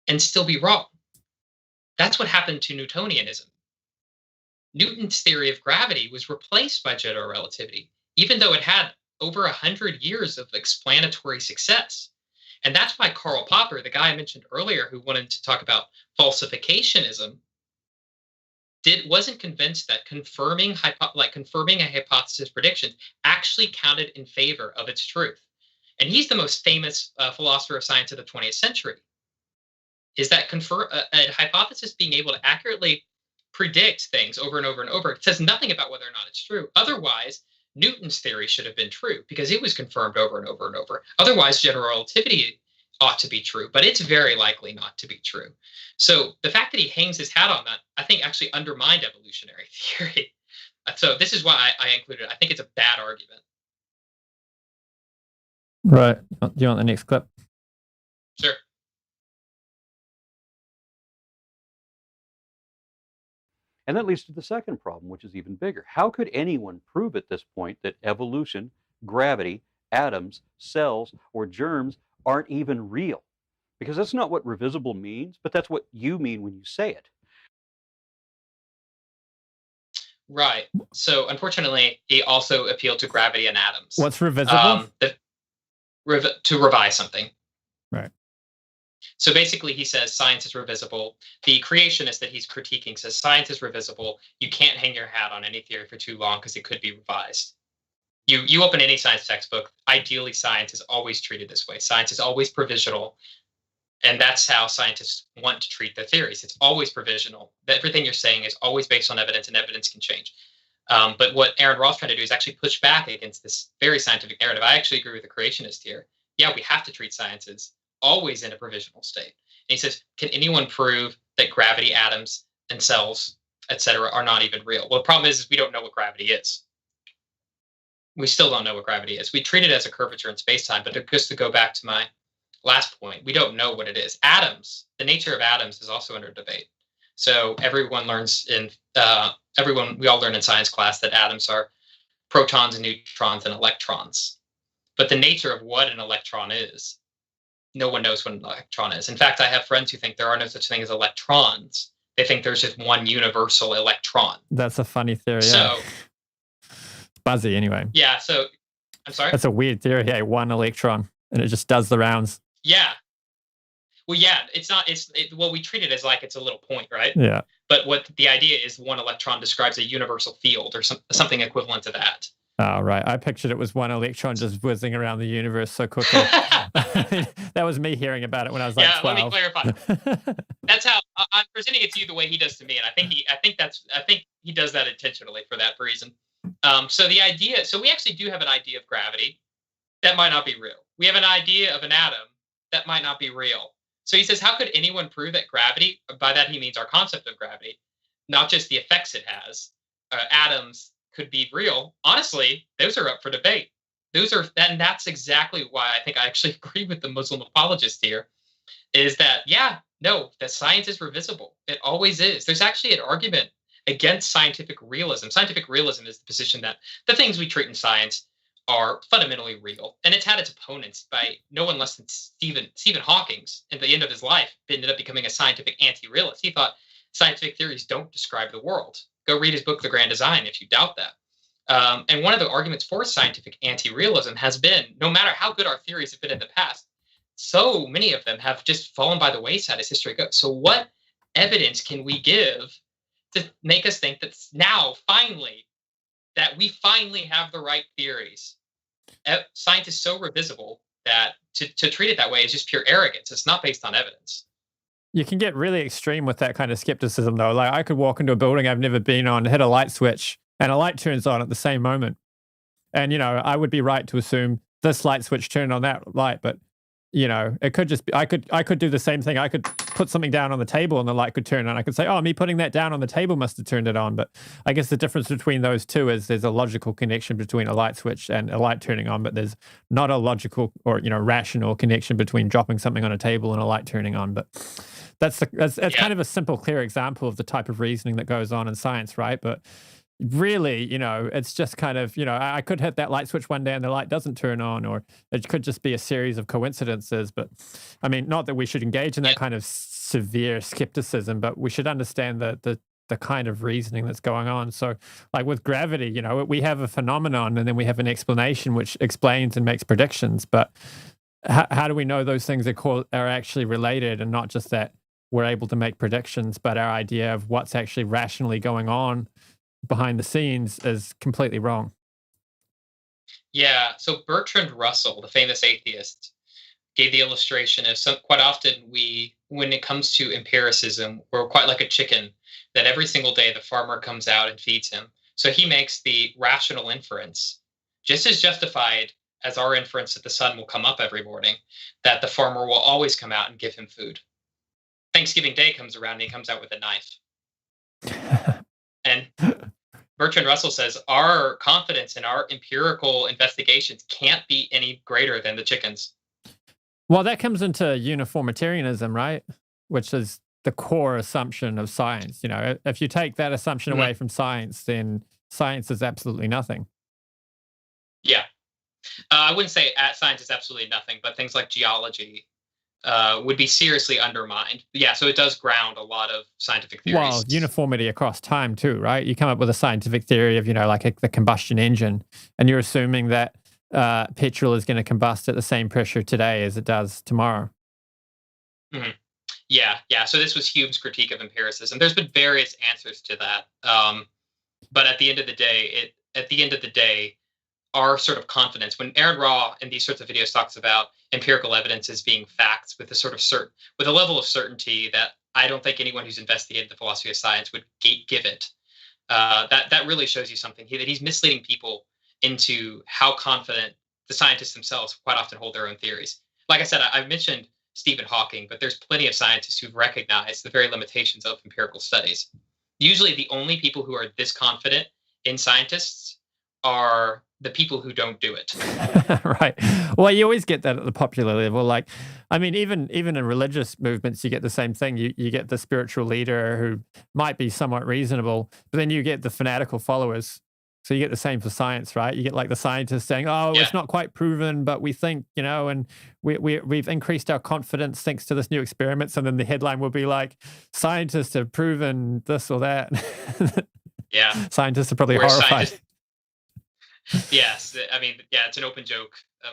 and still be wrong. That's what happened to Newtonianism. Newton's theory of gravity was replaced by general relativity, even though it had over 100 years of explanatory success. And that's why Karl Popper, the guy I mentioned earlier who wanted to talk about falsificationism, wasn't convinced that confirming a hypothesis prediction actually counted in favor of its truth. And he's the most famous philosopher of science of the 20th century. Is that a hypothesis being able to accurately predict things over and over and over says nothing about whether or not it's true. Otherwise, Newton's theory should have been true because it was confirmed over and over and over. Otherwise, general relativity ought to be true, but it's very likely not to be true. So the fact that he hangs his hat on that, I think, actually undermined evolutionary theory. So this is why I included it. I think it's a bad argument. Right. Do you want the next clip? Sure. And that leads to the second problem, which is even bigger. How could anyone prove at this point that evolution, gravity, atoms, cells, or germs aren't even real? Because that's not what revisible means, but that's what you mean when you say it. Right. So unfortunately, he also appealed to gravity and atoms. What's revisible? To revise something. Right. So basically, he says science is revisible. The creationist that he's critiquing says science is revisible. You can't hang your hat on any theory for too long because it could be revised. You open any science textbook, ideally science is always treated this way. Science is always provisional. And that's how scientists want to treat their theories. It's always provisional. Everything you're saying is always based on evidence, and evidence can change. But what Aron Ra is trying to do is actually push back against this very scientific narrative. I actually agree with the creationist here. Yeah, we have to treat sciences always in a provisional state. And he says, can anyone prove that gravity, atoms, and cells etc., are not even real. Well, the problem is we don't know what gravity is. We still don't know what gravity is. We treat it as a curvature in space-time, but just to go back to my last point, we don't know what it is. Atoms, the nature of atoms is also under debate. So everyone learns in we all learn in science class that atoms are protons and neutrons and electrons. But the nature of what an electron is, no one knows what an electron is. In fact, I have friends who think there are no such thing as electrons. They think there's just one universal electron. That's a funny theory. So, buzzy anyway. Yeah. So, I'm sorry. That's a weird theory. Yeah, one electron, and it just does the rounds. Yeah. Well, yeah. It's not. Well, we treat it as like it's a little point, right? Yeah. But what the idea is, one electron describes a universal field or something equivalent to that. Oh, right. I pictured it was one electron just whizzing around the universe so quickly. That was me hearing about it when I was like 12. Let me clarify. That's how I'm presenting it to you the way he does to me, and I think he does that intentionally for that reason. So we actually do have an idea of gravity that might not be real. We have an idea of an atom that might not be real. So he says, how could anyone prove that gravity? By that he means our concept of gravity, not just the effects it has. Atoms could be real. Honestly, those are up for debate. And that's exactly why I think I actually agree with the Muslim apologist here, is that, that science is revisible. It always is. There's actually an argument against scientific realism. Scientific realism is the position that the things we treat in science are fundamentally real. And it's had its opponents by no one less than Stephen Hawking. At the end of his life, ended up becoming a scientific anti-realist. He thought scientific theories don't describe the world. Go read his book, The Grand Design, if you doubt that. And one of the arguments for scientific anti-realism has been, no matter how good our theories have been in the past, so many of them have just fallen by the wayside as history goes. So what evidence can we give to make us think that now, finally, that we finally have the right theories? Science is so revisible that to treat it that way is just pure arrogance. It's not based on evidence. You can get really extreme with that kind of skepticism, though. Like, I could walk into a building I've never been on, hit a light switch, and a light turns on at the same moment. And, I would be right to assume this light switch turned on that light, but, it could just be, I could do the same thing. I could put something down on the table and the light could turn on. I could say, oh, me putting that down on the table must have turned it on. But I guess the difference between those two is there's a logical connection between a light switch and a light turning on, but there's not a logical or, rational connection between dropping something on a table and a light turning on. But that's kind of a simple, clear example of the type of reasoning that goes on in science, right? But really, it's just kind of, I could hit that light switch one day and the light doesn't turn on, or it could just be a series of coincidences. But I mean, not that we should engage in that kind of severe skepticism, but we should understand the kind of reasoning that's going on. So like with gravity, we have a phenomenon and then we have an explanation which explains and makes predictions. But how do we know those things are actually related, and not just that we're able to make predictions, but our idea of what's actually rationally going on behind the scenes is completely wrong? Yeah. So Bertrand Russell, the famous atheist, gave the illustration of quite often when it comes to empiricism, we're quite like a chicken that every single day the farmer comes out and feeds him. So he makes the rational inference just as justified as our inference that the sun will come up every morning, that the farmer will always come out and give him food. Thanksgiving Day comes around and he comes out with a knife. And Bertrand Russell says our confidence in our empirical investigations can't be any greater than the chickens. Well, that comes into uniformitarianism, right? Which is the core assumption of science. If you take that assumption away from science, then science is absolutely nothing. Yeah. I wouldn't say science is absolutely nothing, but things like geology would be seriously undermined. Yeah, so it does ground a lot of scientific theories. Well, uniformity across time too, right? You come up with a scientific theory of, the combustion engine, and you're assuming that petrol is going to combust at the same pressure today as it does tomorrow. Mm-hmm. Yeah. So this was Hume's critique of empiricism. There's been various answers to that, but at the end of the day, our sort of confidence, when Aron Ra in these sorts of videos talks about empirical evidence as being facts with a sort of with a level of certainty that I don't think anyone who's investigated the philosophy of science would give it. That really shows you something that he's misleading people into how confident the scientists themselves quite often hold their own theories. Like I said, I mentioned Stephen Hawking, but there's plenty of scientists who've recognized the very limitations of empirical studies. Usually the only people who are this confident in scientists are the people who don't do it. Right. Well, you always get that at the popular level. Like, I mean, even in religious movements, you get the same thing. You get the spiritual leader who might be somewhat reasonable, but then you get the fanatical followers. So you get the same for science, right? You get like the scientists saying, "Oh, Yeah. it's not quite proven, but we think, and we've increased our confidence thanks to this new experiments." And then the headline will be like, "Scientists have proven this or that." Yeah. Scientists are probably Where horrified. Yes, I mean, yeah, it's an open joke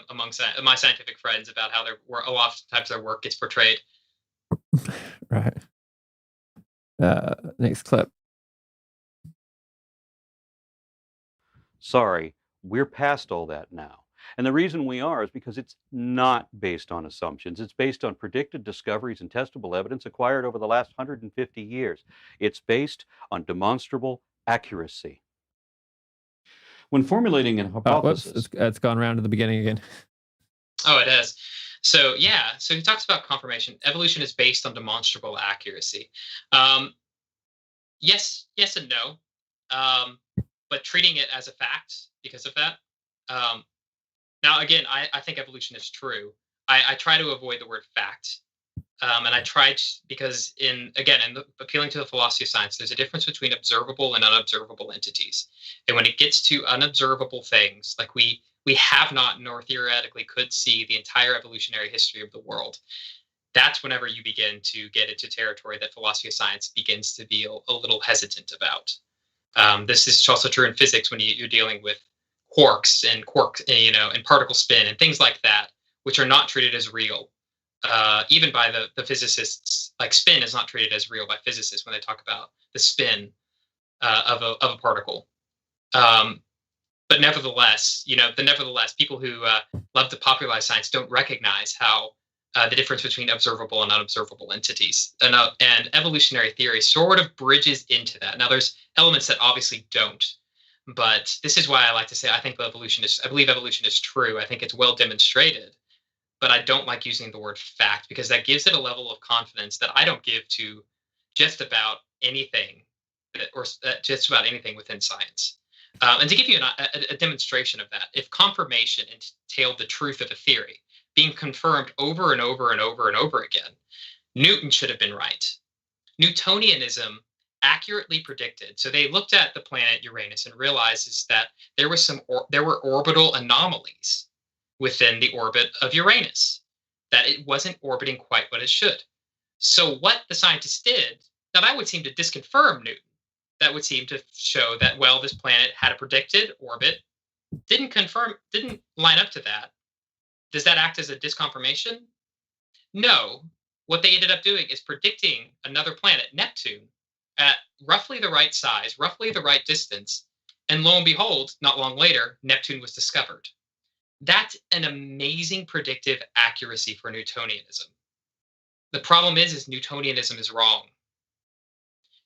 among my scientific friends about how a lot of times their work gets portrayed. Right. Next clip. Sorry, we're past all that now. And the reason we are is because it's not based on assumptions. It's based on predicted discoveries and testable evidence acquired over the last 150 years. It's based on demonstrable accuracy. When formulating an hypothesis... It's gone around to the beginning again. Oh, it has. So yeah, so he talks about confirmation. Evolution is based on demonstrable accuracy. Yes and no. But treating it as a fact because of that. Now, again, I think evolution is true. I try to avoid the word fact. And I tried because appealing to the philosophy of science, there's a difference between observable and unobservable entities. And when it gets to unobservable things, like we have not nor theoretically could see the entire evolutionary history of the world, that's whenever you begin to get into territory that philosophy of science begins to be a little hesitant about. This is also true in physics when you're dealing with quarks and particle spin and things like that, which are not treated as real. Even by the physicists, like spin is not treated as real by physicists when they talk about the spin of a particle. But nevertheless, people who love to popularize science don't recognize how the difference between observable and unobservable entities. And evolutionary theory sort of bridges into that. Now, there's elements that obviously don't. But this is why I like to say I believe evolution is true. I think it's well demonstrated. But I don't like using the word fact because that gives it a level of confidence that I don't give to just about anything within science. And to give you a demonstration of that, if confirmation entailed the truth of a theory being confirmed over and over and over and over again, Newton should have been right. Newtonianism accurately predicted. So they looked at the planet Uranus and realized that there were orbital anomalies within the orbit of Uranus, that it wasn't orbiting quite what it should. So what the scientists did, now that would seem to disconfirm Newton. That would seem to show that, well, this planet had a predicted orbit, didn't line up to that. Does that act as a disconfirmation? No. What they ended up doing is predicting another planet, Neptune, at roughly the right size, roughly the right distance. And lo and behold, not long later, Neptune was discovered. That's an amazing predictive accuracy for Newtonianism. The problem is Newtonianism is wrong.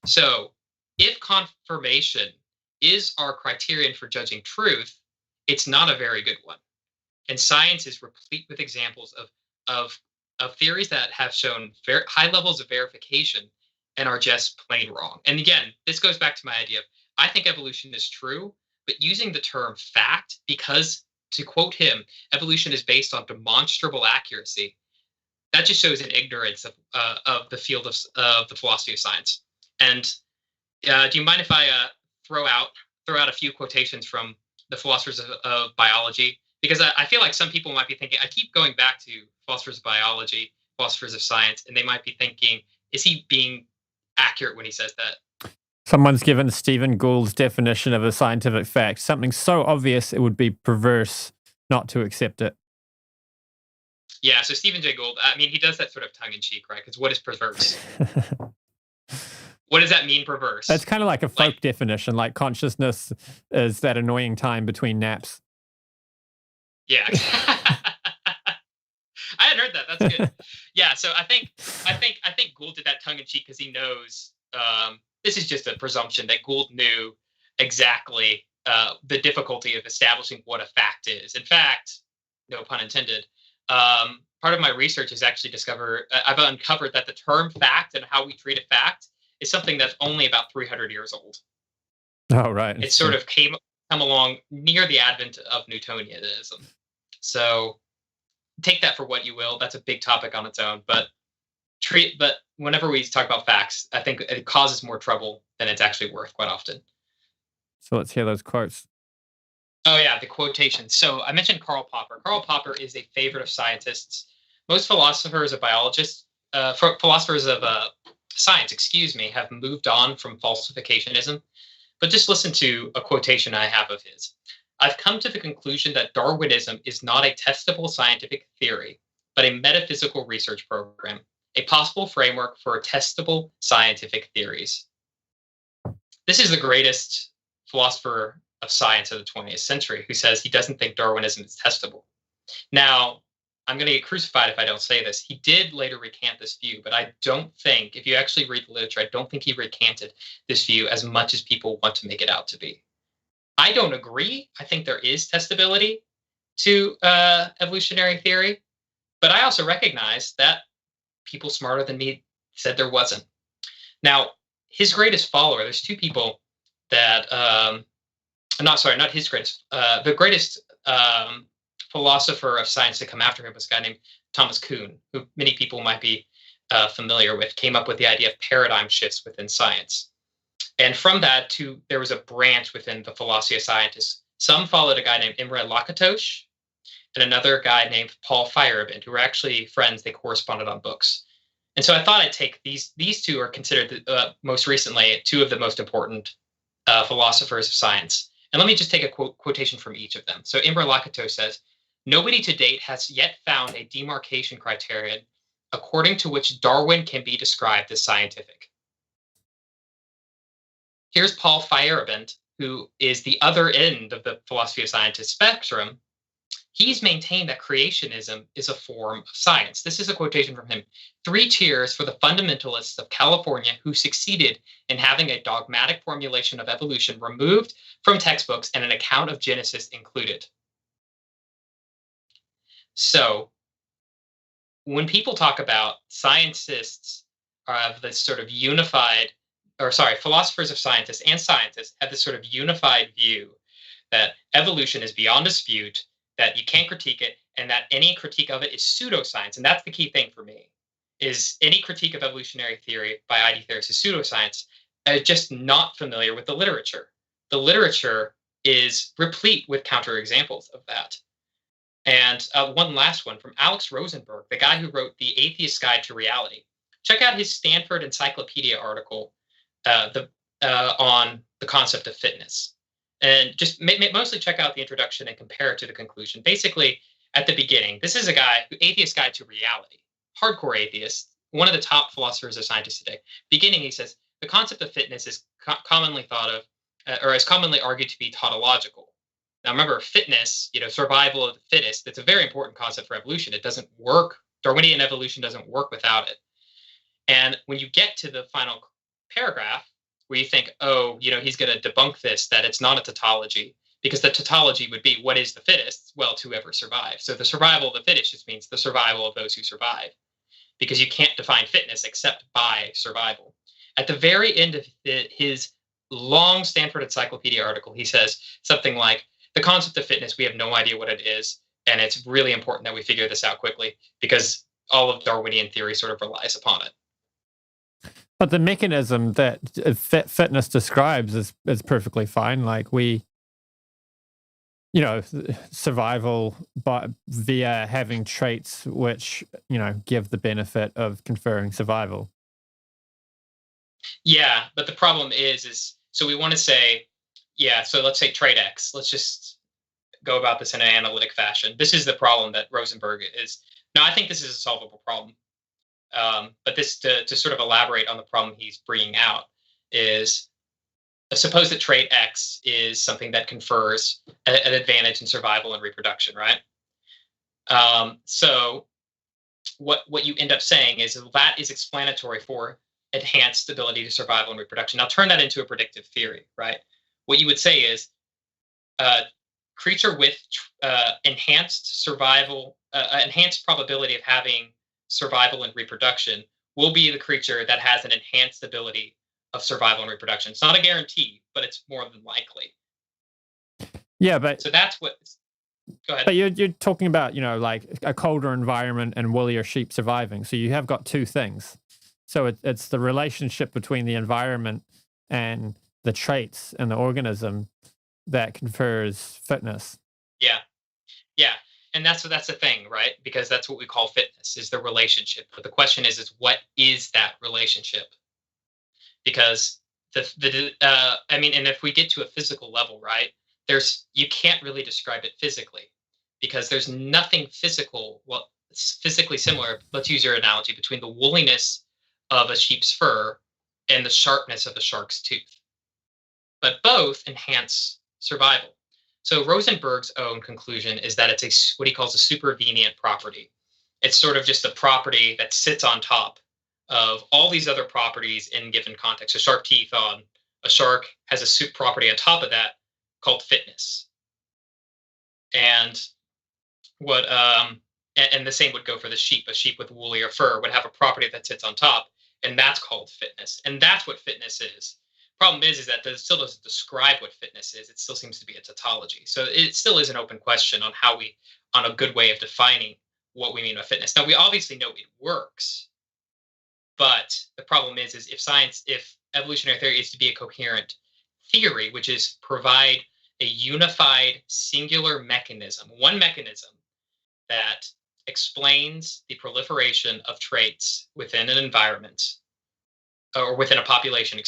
So if confirmation is our criterion for judging truth, it's not a very good one. And science is replete with examples of theories that have shown very high levels of verification and are just plain wrong. And again, this goes back to my idea of I think evolution is true, but using the term fact, because to quote him, evolution is based on demonstrable accuracy, that just shows an ignorance of the field of the philosophy of science. And do you mind if I throw out a few quotations from the philosophers of biology? Because I feel like some people might be thinking, I keep going back to philosophers of biology, philosophers of science, and they might be thinking, is he being accurate when he says that? Someone's given Stephen Gould's definition of a scientific fact, something so obvious it would be perverse not to accept it. Yeah, so Stephen Jay Gould, I mean, he does that sort of tongue-in-cheek, right? Because what is perverse? What does that mean, perverse? That's kind of like a folk definition, like consciousness is that annoying time between naps. Yeah. I hadn't heard that. That's good. Yeah, so I think Gould did that tongue in cheek because he knows this is just a presumption that Gould knew exactly the difficulty of establishing what a fact is. In fact, no pun intended, part of my research is actually I've uncovered that the term fact and how we treat a fact is something that's only about 300 years old. Oh, right. It sort of come along near the advent of Newtonianism. So take that for what you will. That's a big topic on its own. But whenever we talk about facts, I think it causes more trouble than it's actually worth quite often. So let's hear those quotes. Oh, yeah, the quotations. So I mentioned Karl Popper. Karl Popper is a favorite of scientists. Most philosophers of science, have moved on from falsificationism. But just listen to a quotation I have of his. I've come to the conclusion that Darwinism is not a testable scientific theory, but a metaphysical research program, a possible framework for testable scientific theories. This is the greatest philosopher of science of the 20th century who says he doesn't think Darwinism is testable. Now, I'm going to get crucified if I don't say this. He did later recant this view, but I don't think, if you actually read the literature, I don't think he recanted this view as much as people want to make it out to be. I don't agree. I think there is testability to evolutionary theory, but I also recognize that people smarter than me said there wasn't. Now, his greatest follower, there's two people that, not his greatest, the greatest philosopher of science to come after him was a guy named Thomas Kuhn, who many people might be familiar with, came up with the idea of paradigm shifts within science. And from that, there was a branch within the philosophy of scientists. Some followed a guy named Imre Lakatos and another guy named Paul Feyerabend, who were actually friends. They corresponded on books. And so I thought I'd take these two are considered most recently two of the most important philosophers of science. And let me just take a quotation from each of them. So Imre Lakatos says, "Nobody to date has yet found a demarcation criterion according to which Darwin can be described as scientific." Here's Paul Feyerabend, who is the other end of the philosophy of science spectrum. He's maintained that creationism is a form of science. This is a quotation from him. "Three cheers for the fundamentalists of California who succeeded in having a dogmatic formulation of evolution removed from textbooks and an account of Genesis included." So when people talk about scientists of this sort of philosophers of scientists and scientists have this sort of unified view that evolution is beyond dispute, that you can't critique it, and that any critique of it is pseudoscience. And that's the key thing for me, is any critique of evolutionary theory by ID theorists is pseudoscience, just not familiar with the literature. The literature is replete with counterexamples of that. And one last one from Alex Rosenberg, the guy who wrote The Atheist Guide to Reality. Check out his Stanford Encyclopedia article on the concept of fitness. And just mostly check out the introduction and compare it to the conclusion. Basically, at the beginning, this is a guy who Atheist Guide to Reality, hardcore atheist, one of the top philosophers or scientists today. Beginning, he says, the concept of fitness is commonly thought of, or is commonly argued to be tautological. Now, remember, fitness, survival of the fittest, it's a very important concept for evolution. It doesn't work. Darwinian evolution doesn't work without it. And when you get to the final paragraph, where you think, he's going to debunk this, that it's not a tautology, because the tautology would be, what is the fittest? Well, to ever survive. So the survival of the fittest just means the survival of those who survive, because you can't define fitness except by survival. At the very end of his long Stanford Encyclopedia article, he says something like, the concept of fitness, we have no idea what it is, and it's really important that we figure this out quickly, because all of Darwinian theory sort of relies upon it. But the mechanism that fitness describes is perfectly fine. Like survival via having traits which, give the benefit of conferring survival. Yeah, but the problem is so we want to say, so let's say trait X. Let's just go about this in an analytic fashion. This is the problem that Rosenberg is. Now, I think this is a solvable problem. But this, to sort of elaborate on the problem he's bringing out, is suppose that trait X is something that confers an advantage in survival and reproduction, right? So what you end up saying is that is explanatory for enhanced ability to survival and reproduction. Now turn that into a predictive theory, right? What you would say is creature with enhanced survival, enhanced probability of having survival and reproduction will be the creature that has an enhanced ability of survival and reproduction. It's not a guarantee, but it's more than likely. Yeah, but so that's what. Go ahead. But you're talking about, like a colder environment and woollier sheep surviving. So you have got two things. So it's the relationship between the environment and the traits in the organism that confers fitness. Yeah. And that's the thing, right? Because that's what we call fitness, is the relationship. But the question is what is that relationship? Because and if we get to a physical level, right, you can't really describe it physically, because there's nothing physically similar. Let's use your analogy, between the woolliness of a sheep's fur and the sharpness of a shark's tooth. But both enhance survival. So Rosenberg's own conclusion is that it's what he calls a supervenient property. It's sort of just a property that sits on top of all these other properties in given context. A sharp teeth on a shark has a property on top of that called fitness. And and the same would go for the sheep. A sheep with woollier fur would have a property that sits on top, and that's called fitness. And that's what fitness is. Problem is that it still doesn't describe what fitness is. It still seems to be a tautology. So it still is an open question on a good way of defining what we mean by fitness. Now, we obviously know it works, but the problem is if evolutionary theory is to be a coherent theory, which is provide a unified singular mechanism, one mechanism that explains the proliferation of traits within an environment, or within a population,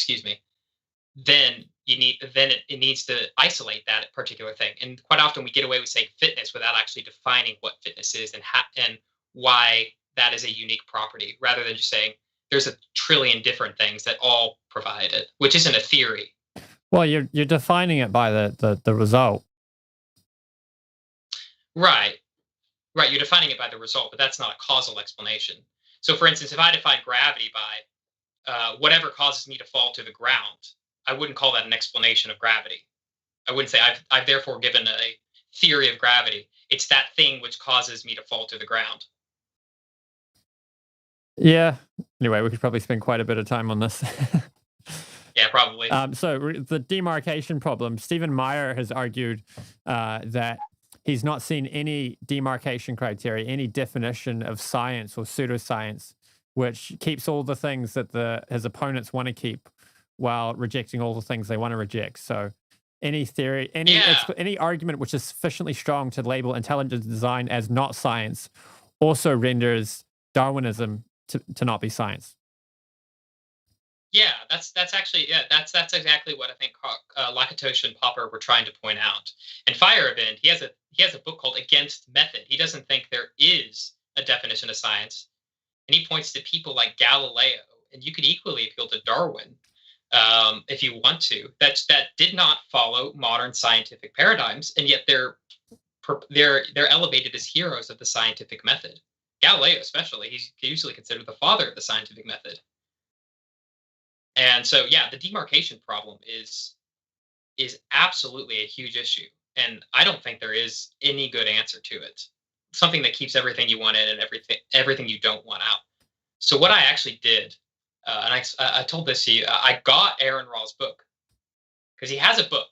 then it needs to isolate that particular thing. And quite often we get away with saying fitness without actually defining what fitness is and why that is a unique property, rather than just saying there's a trillion different things that all provide it, which isn't a theory. Well, you're defining it by the result. Right. You're defining it by the result, but that's not a causal explanation. So, for instance, if I define gravity by whatever causes me to fall to the ground, I wouldn't call that an explanation of gravity. I wouldn't say I've therefore given a theory of gravity. It's that thing which causes me to fall to the ground. Yeah. Anyway, we could probably spend quite a bit of time on this. Yeah, probably. So the demarcation problem, Stephen Meyer has argued that he's not seen any demarcation criteria, any definition of science or pseudoscience, which keeps all the things that his opponents want to keep while rejecting all the things they want to reject. So any theory, any argument which is sufficiently strong to label intelligent design as not science also renders Darwinism to not be science. Yeah, that's exactly what I think Lakatos and Popper were trying to point out. And Feyerabend, he has a book called Against Method. He doesn't think there is a definition of science, and he points to people like Galileo, and you could equally appeal to Darwin if you want to. That did not follow modern scientific paradigms, and yet they're elevated as heroes of the scientific method. Galileo, especially, he's usually considered the father of the scientific method. And so, yeah, the demarcation problem is absolutely a huge issue, and I don't think there is any good answer to it. Something that keeps everything you want in and everything you don't want out. So what I actually did, and I told this to you, I got Aron Ra's book because he has a book,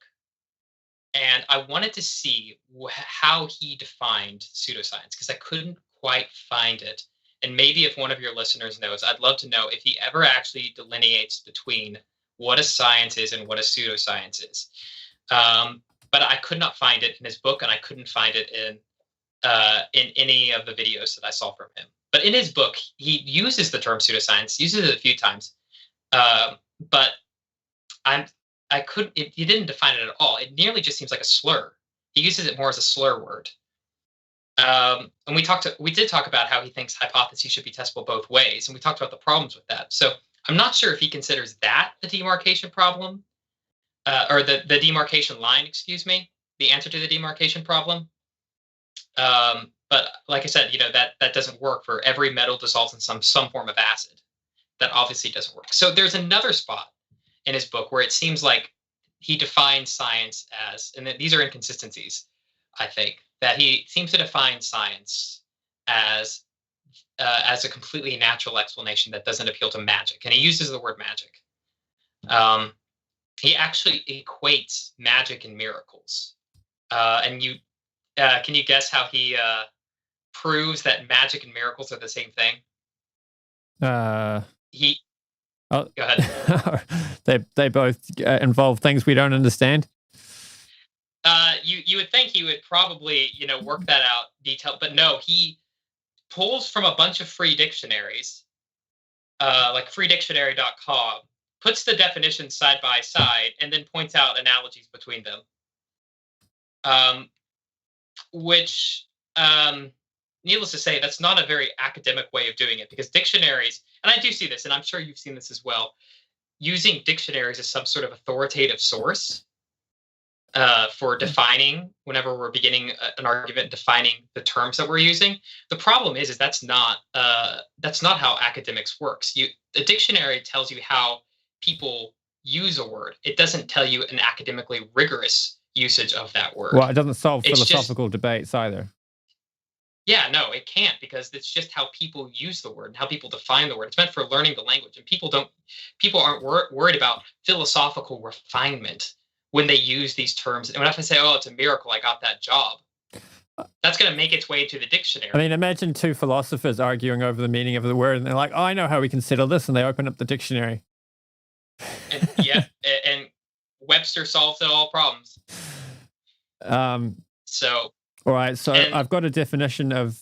and I wanted to see how he defined pseudoscience because I couldn't quite find it. And maybe if one of your listeners knows, I'd love to know if he ever actually delineates between what a science is and what a pseudoscience is. But I could not find it in his book, and I couldn't find it in any of the videos that I saw from him. But in his book, he uses the term pseudoscience, uses it a few times, but I couldn't. He didn't define it at all. It nearly just seems like a slur. He uses it more as a slur word. And we did talk about how he thinks hypotheses should be testable both ways, and we talked about the problems with that. So I'm not sure if he considers that the demarcation problem, or the demarcation line, the answer to the demarcation problem. But like I said, that doesn't work for every metal dissolves in some form of acid. That obviously doesn't work. So there's another spot in his book where it seems like he defines science as, and these are inconsistencies, I think, that he seems to define science as a completely natural explanation that doesn't appeal to magic. And he uses the word magic. He actually equates magic and miracles. And can you guess how he proves that magic and miracles are the same thing? He Oh, go ahead. they both involve things we don't understand. You would think he would probably work that out detailed, but no, he pulls from a bunch of free dictionaries, like freedictionary.com, puts the definitions side by side, and then points out analogies between them. Which, needless to say, that's not a very academic way of doing it, because dictionaries, and I do see this, and I'm sure you've seen this as well, using dictionaries as some sort of authoritative source for defining, whenever we're beginning an argument, defining the terms that we're using. The problem is that's not how academics works. The dictionary tells you how people use a word. It doesn't tell you an academically rigorous usage of that word. Well, it doesn't solve philosophical debates either. Yeah, no, it can't, because it's just how people use the word and how people define the word. It's meant for learning the language, and people aren't worried about philosophical refinement when they use these terms. And when I say, "Oh, it's a miracle, I got that job," that's going to make its way into the dictionary. I mean, imagine two philosophers arguing over the meaning of the word, and they're like, "Oh, I know how we can settle this," and they open up the dictionary. And, and Webster solves all problems. All right, so I've got a definition of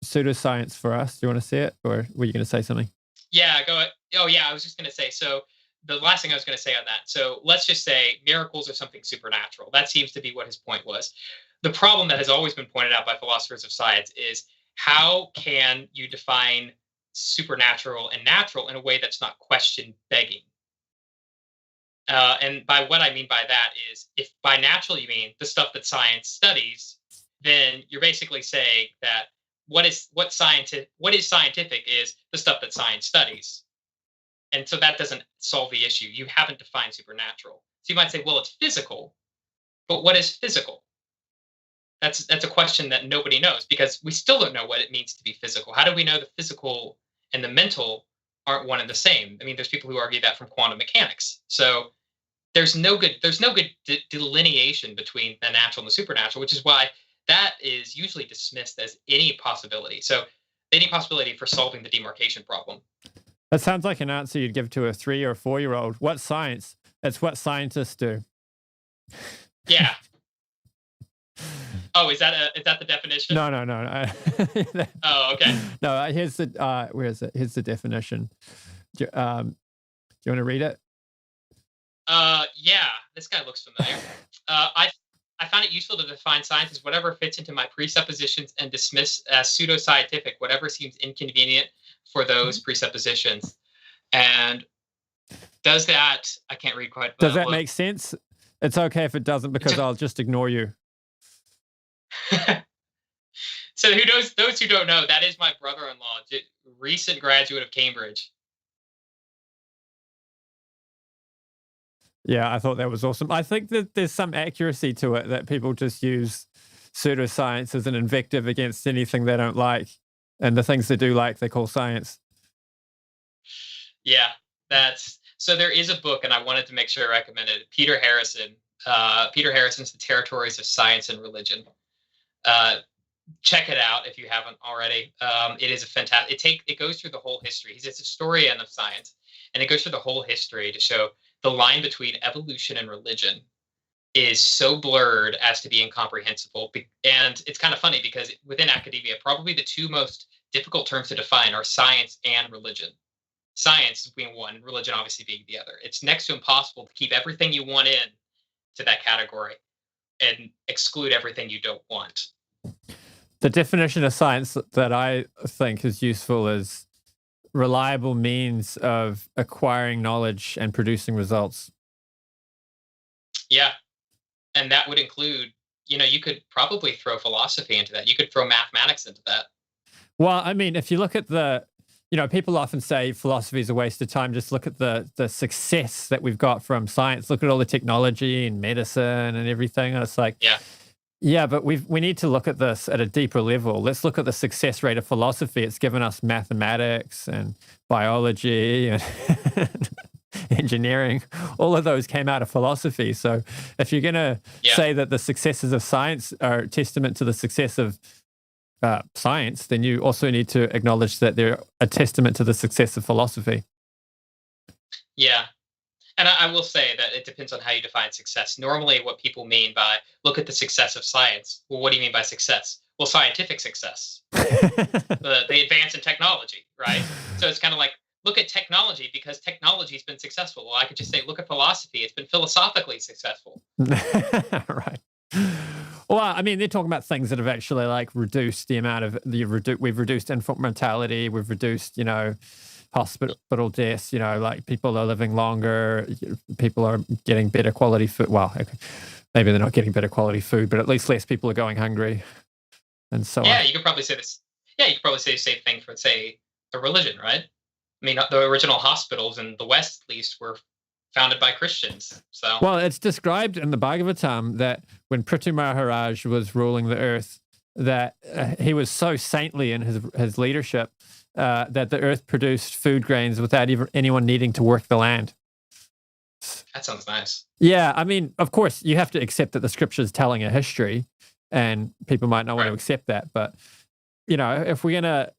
pseudoscience for us. Do you want to see it, or were you going to say something? Yeah, go ahead. Oh, yeah, I was just going to say, so the last thing I was going to say on that. So let's just say miracles are something supernatural. That seems to be what his point was. The problem that has always been pointed out by philosophers of science is, how can you define supernatural and natural in a way that's not question begging? And by what I mean by that is, if by natural you mean the stuff that science studies, then you're basically saying that what is scientific is the stuff that science studies. And so that doesn't solve the issue. You haven't defined supernatural. So you might say, well, it's physical, but what is physical? That's a question that nobody knows, because we still don't know what it means to be physical. How do we know the physical and the mental aren't one and the same? I mean, there's people who argue that from quantum mechanics. So there's no good delineation between the natural and the supernatural, which is why that is usually dismissed as any possibility. So any possibility for solving the demarcation problem. That sounds like an answer you'd give to a 3 or 4-year-old. What science? That's what scientists do. Yeah. Oh, is that the definition? No. Oh, okay. No, here's the where is it? Here's the definition. Do you want to read it? Yeah, this guy looks familiar. I found it useful to define science as whatever fits into my presuppositions and dismiss as pseudoscientific whatever seems inconvenient for those presuppositions. And does that, I can't read quite. Does that make sense? It's okay if it doesn't, because I'll just ignore you. So those who don't know, that is my brother-in-law, recent graduate of Cambridge. Yeah, I thought that was awesome. I think that there's some accuracy to it, that people just use pseudoscience as an invective against anything they don't like, and the things they do like, they call science. Yeah, so there is a book, and I wanted to make sure I recommended it. Peter Harrison's The Territories of Science and Religion. Check it out if you haven't already. It is a fantastic. It goes through the whole history. He's a historian of science, and it goes through the whole history to show the line between evolution and religion is so blurred as to be incomprehensible. And it's kind of funny, because within academia, probably the two most difficult terms to define are science and religion. Science being one, religion obviously being the other. It's next to impossible to keep everything you want in to that category and exclude everything you don't want. The definition of science that I think is useful is reliable means of acquiring knowledge and producing results. Yeah. And that would include, you could probably throw philosophy into that. You could throw mathematics into that. Well, I mean, if you look at people often say philosophy is a waste of time. Just look at the success that we've got from science. Look at all the technology and medicine and everything. And it's like, yeah, but we need to look at this at a deeper level. Let's look at the success rate of philosophy. It's given us mathematics and biology and engineering, all of those came out of philosophy. So if you're going to say that the successes of science are testament to the success of science, then you also need to acknowledge that they're a testament to the success of philosophy. Yeah. And I will say that it depends on how you define success. Normally, what people mean by look at the success of science. Well, what do you mean by success? Well, scientific success, the advance in technology, right? So it's kind of like, look at technology because technology has been successful. Well, I could just say, look at philosophy. It's been philosophically successful. Right. Well, I mean, they're talking about things that have actually like reduced the amount of we've reduced infant mortality. We've reduced, hospital deaths, like people are living longer, people are getting better quality food. Well, maybe they're not getting better quality food, but at least less people are going hungry. And so you could probably say this. Yeah, you could probably say the same thing for, say, the religion, right? I mean, the original hospitals in the West, at least, were founded by Christians. So, well, it's described in the Bhagavatam that when Prithu Maharaj was ruling the earth, that he was so saintly in his leadership that the earth produced food grains without anyone needing to work the land. That sounds nice. Yeah, I mean, of course, you have to accept that the scripture is telling a history, and people might not want to accept that. But, if we're going to,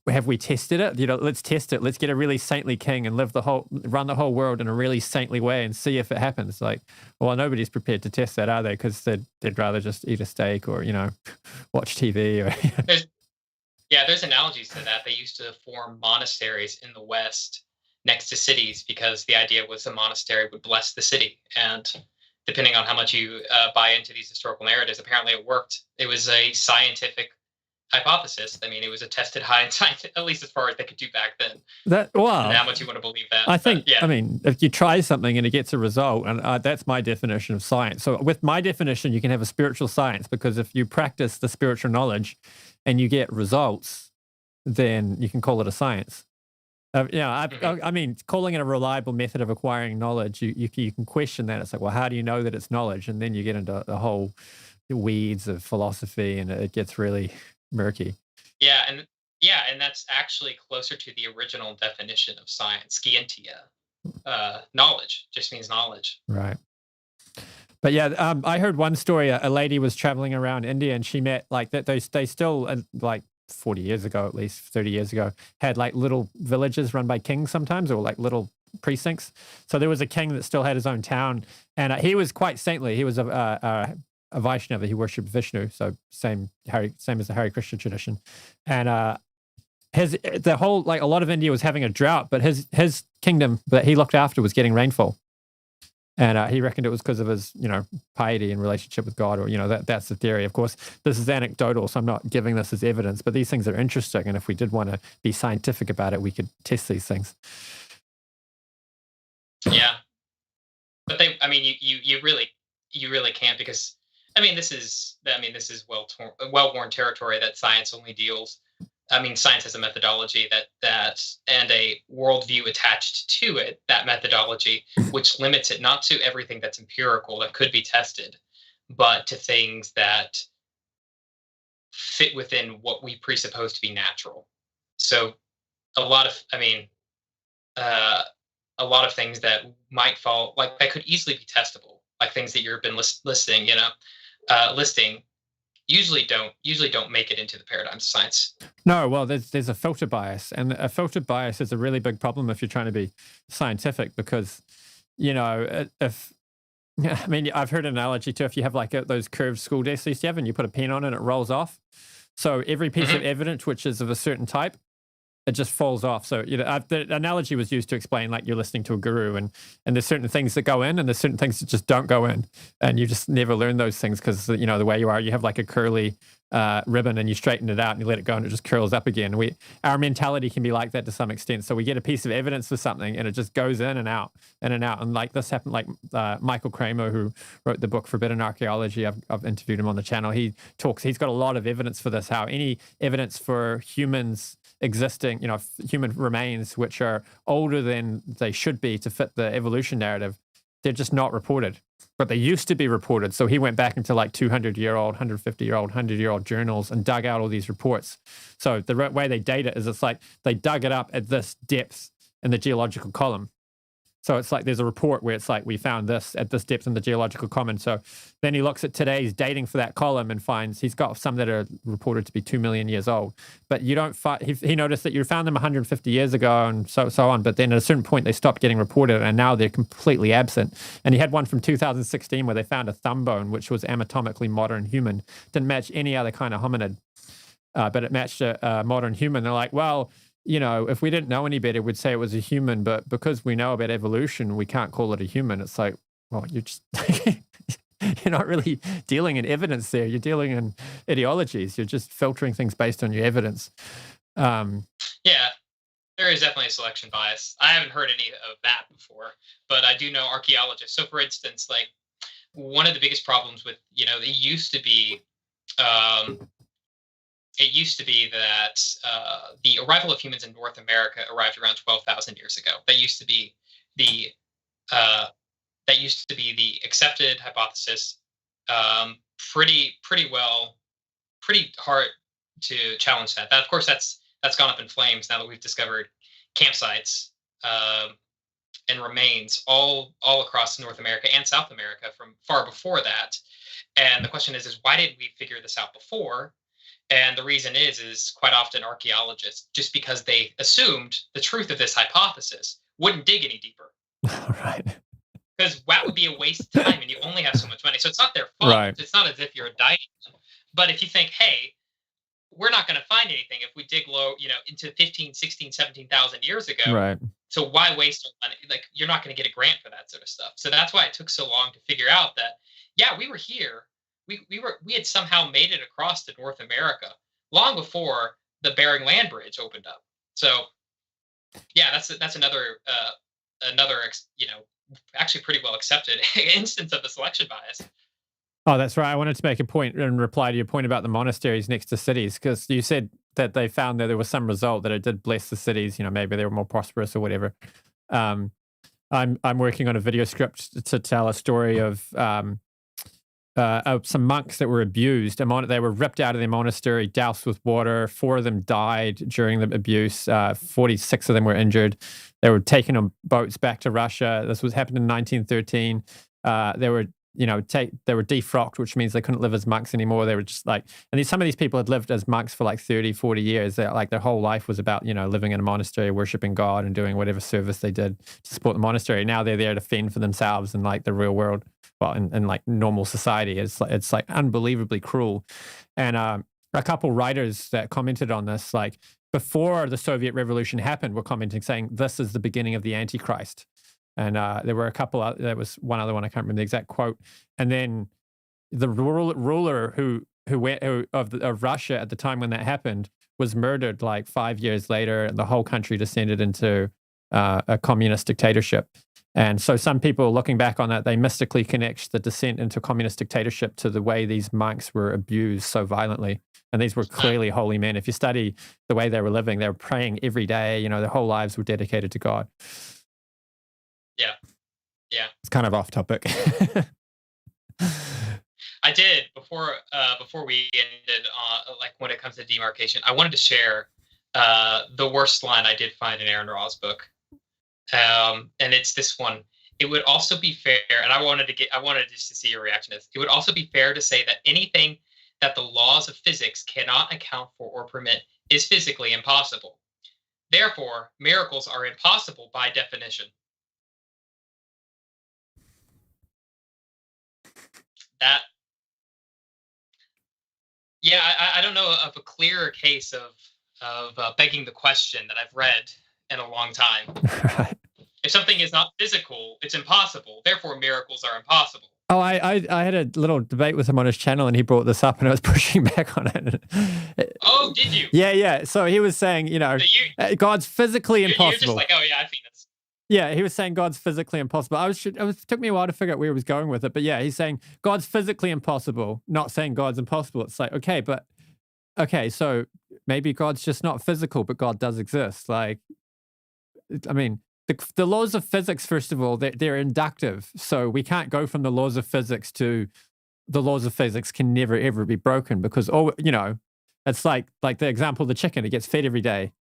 have we tested it? Let's test it. Let's get a really saintly king and run the whole world in a really saintly way and see if it happens. Like, well, nobody's prepared to test that, are they? Because they'd rather just eat a steak or, watch TV or. There's analogies to that. They used to form monasteries in the West next to cities because the idea was a monastery would bless the city. And depending on how much you buy into these historical narratives, apparently it worked. It was a scientific hypothesis. I mean, it was a tested high in science, at least as far as they could do back then. And how much you want to believe that? I think, I mean, if you try something and it gets a result, and that's my definition of science. So with my definition, you can have a spiritual science, because if you practice the spiritual knowledge and you get results, then you can call it a science. I mean, calling it a reliable method of acquiring knowledge, you can question that. It's like, well, how do you know that it's knowledge? And then you get into the whole weeds of philosophy, and it gets really murky. And that's actually closer to the original definition of science, scientia. Knowledge just means knowledge. Right. But I heard one story. A lady was traveling around India, and she met like that. They still like 40 years ago, at least 30 years ago, had like little villages run by kings sometimes, or like little precincts. So there was a king that still had his own town, and he was quite saintly. He was a Vaishnava. He worshipped Vishnu, so same as the Hare Krishna tradition. And a lot of India was having a drought, but his kingdom that he looked after was getting rainfall. And he reckoned it was because of his, piety and relationship with God, or, that's the theory. Of course, this is anecdotal, so I'm not giving this as evidence, but these things are interesting. And if we did want to be scientific about it, we could test these things. Yeah. But you really can't, because, this is well-worn territory that science only deals. Science has a methodology that and a worldview attached to it, that methodology, which limits it not to everything that's empirical that could be tested, but to things that fit within what we presuppose to be natural. So a lot of things that might fall, like that could easily be testable, like things that you've been listing, usually don't make it into the paradigm of science. No, well, there's a filter bias, and a filter bias is a really big problem if you're trying to be scientific, because, I've heard an analogy to, if you have like those curved school desks you used to have, and you put a pen on it and it rolls off. So every piece of evidence which is of a certain type, it just falls off. So, the analogy was used to explain, like, you're listening to a guru, and there's certain things that go in and there's certain things that just don't go in. And you just never learn those things because, the way you are, you have like a curly ribbon and you straighten it out and you let it go and it just curls up again. Our mentality can be like that to some extent. So we get a piece of evidence for something and it just goes in and out, in and out. And like this happened, like Michael Kramer, who wrote the book Forbidden Archaeology. I've interviewed him on the channel. He's got a lot of evidence for this, how any evidence for humans existing, human remains which are older than they should be to fit the evolution narrative, they're just not reported, but they used to be reported. So he went back into like 200-year-old, 150-year-old, 100-year-old journals and dug out all these reports. So the way they date it is, it's like they dug it up at this depth in the geological column. So it's like there's a report where it's like we found this at this depth in the geological common. So then he looks at today's dating for that column and finds he's got some that are reported to be 2 million years old. But you don't find, he noticed that you found them 150 years ago and so on. But then at a certain point they stopped getting reported and now they're completely absent. And he had one from 2016 where they found a thumb bone, which was anatomically modern human. Didn't match any other kind of hominid, but it matched a modern human. They're like, well, you know, if we didn't know any better, we'd say it was a human, but because we know about evolution, we can't call it a human. It's like, well, you're just, you're not really dealing in evidence there. You're dealing in ideologies. You're just filtering things based on your evidence. Yeah, there is definitely a selection bias. I haven't heard any of that before, but I do know archaeologists. So for instance, like one of the biggest problems with, you know, it used to be that the arrival of humans in North America arrived around 12,000 years ago. That used to be the accepted hypothesis. Pretty hard to challenge that. That of course that's gone up in flames now that we've discovered campsites and remains all across North America and South America from far before that. And the question is why didn't we figure this out before? And the reason is quite often archaeologists, just because they assumed the truth of this hypothesis, wouldn't dig any deeper. Right. Because that would be a waste of time and you only have so much money. So it's not their fault. Right. It's not as if you're indicting them. But if you think, hey, we're not going to find anything if we dig low, you know, into 15, 16, 17,000 years ago. Right. So why waste our money? Like, you're not going to get a grant for that sort of stuff. So that's why it took so long to figure out that, yeah, we were here. We had somehow made it across to North America long before the Bering Land Bridge opened up. So, yeah, that's another you know, actually pretty well accepted instance of the selection bias. Oh, that's right. I wanted to make a point in reply to your point about the monasteries next to cities, because you said that they found that there was some result that it did bless the cities. You know, maybe they were more prosperous or whatever. I'm working on a video script to tell a story of some monks that were abused. They were ripped out of their monastery, doused with water. 4 of them died during the abuse. 46 of them were injured. They were taken on boats back to Russia. This happened in 1913. They were defrocked, which means they couldn't live as monks anymore. They were just like, and some of these people had lived as monks for like 30, 40 years. Their whole life was about, you know, living in a monastery, worshiping God and doing whatever service they did to support the monastery. Now they're there to fend for themselves in like the real world, well, in like normal society. It's like unbelievably cruel. And a couple writers that commented on this, like before the Soviet Revolution happened, were commenting saying this is the beginning of the Antichrist. And there were a couple. There was one other one. I can't remember the exact quote. And then the ruler of Russia at the time when that happened was murdered like 5 years later, and the whole country descended into a communist dictatorship. And so some people looking back on that, they mystically connect the descent into communist dictatorship to the way these monks were abused so violently. And these were clearly holy men. If you study the way they were living, they were praying every day. You know, their whole lives were dedicated to God. Yeah. It's kind of off topic. I did before we ended like when it comes to demarcation, I wanted to share the worst line I did find in Aron Ra's book. And it's this one. It would also be fair, and I wanted just to see your reaction to this. It would also be fair to say that anything that the laws of physics cannot account for or permit is physically impossible. Therefore, miracles are impossible by definition. That, yeah, I don't know of a clearer case of begging the question that I've read in a long time. Right. If something is not physical, it's impossible. Therefore, miracles are impossible. Oh, I had a little debate with him on his channel, and he brought this up, and I was pushing back on it. Oh, did you? Yeah. So he was saying, you know, God's physically impossible. You're just like, oh yeah, I think that's. Yeah, he was saying God's physically impossible. It took me a while to figure out where he was going with it, but yeah, he's saying God's physically impossible, not saying God's impossible. It's like, okay, so maybe God's just not physical, but God does exist. Like, I mean, the laws of physics, first of all, they're inductive, so we can't go from the laws of physics to the laws of physics can never ever be broken, because it's like the example of the chicken. It gets fed every day.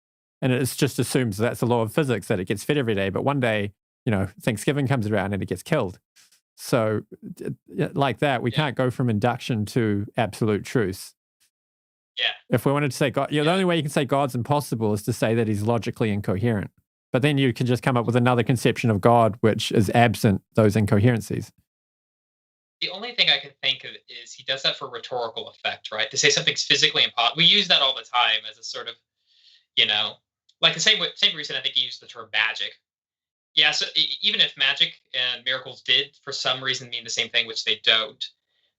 And it just assumes that's the law of physics, that it gets fed every day. But one day Thanksgiving comes around and it gets killed. So like that, we can't go from induction to absolute truth. Yeah. If we wanted to say God, the only way you can say God's impossible is to say that he's logically incoherent. But then you can just come up with another conception of God which is absent those incoherencies. The only thing I can think of is he does that for rhetorical effect, right? To say something's physically impossible. We use that all the time as a sort of, like the same reason I think he used the term magic. Yeah, so even if magic and miracles did for some reason mean the same thing, which they don't,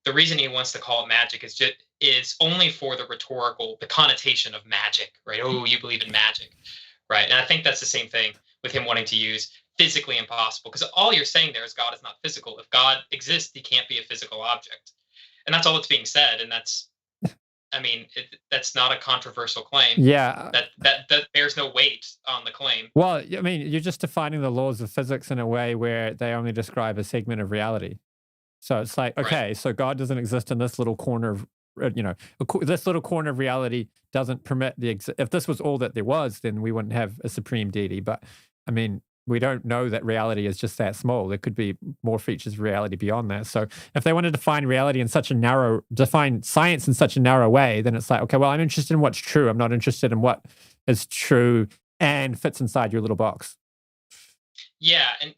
the reason he wants to call it magic is only for the connotation of magic, right? Oh, you believe in magic, right? And I think that's the same thing with him wanting to use physically impossible, because all you're saying there is God is not physical. If God exists, he can't be a physical object, and that's all that's being said. And that's not a controversial claim. Yeah. That bears no weight on the claim. Well, you're just defining the laws of physics in a way where they only describe a segment of reality. So it's like, okay, so God doesn't exist in this little corner of, this little corner of reality doesn't permit if this was all that there was, then we wouldn't have a supreme deity. But we don't know that reality is just that small. There could be more features of reality beyond that. So if they want to define science in such a narrow way, then it's like, okay, well, I'm interested in what's true. I'm not interested in what is true and fits inside your little box. Yeah, and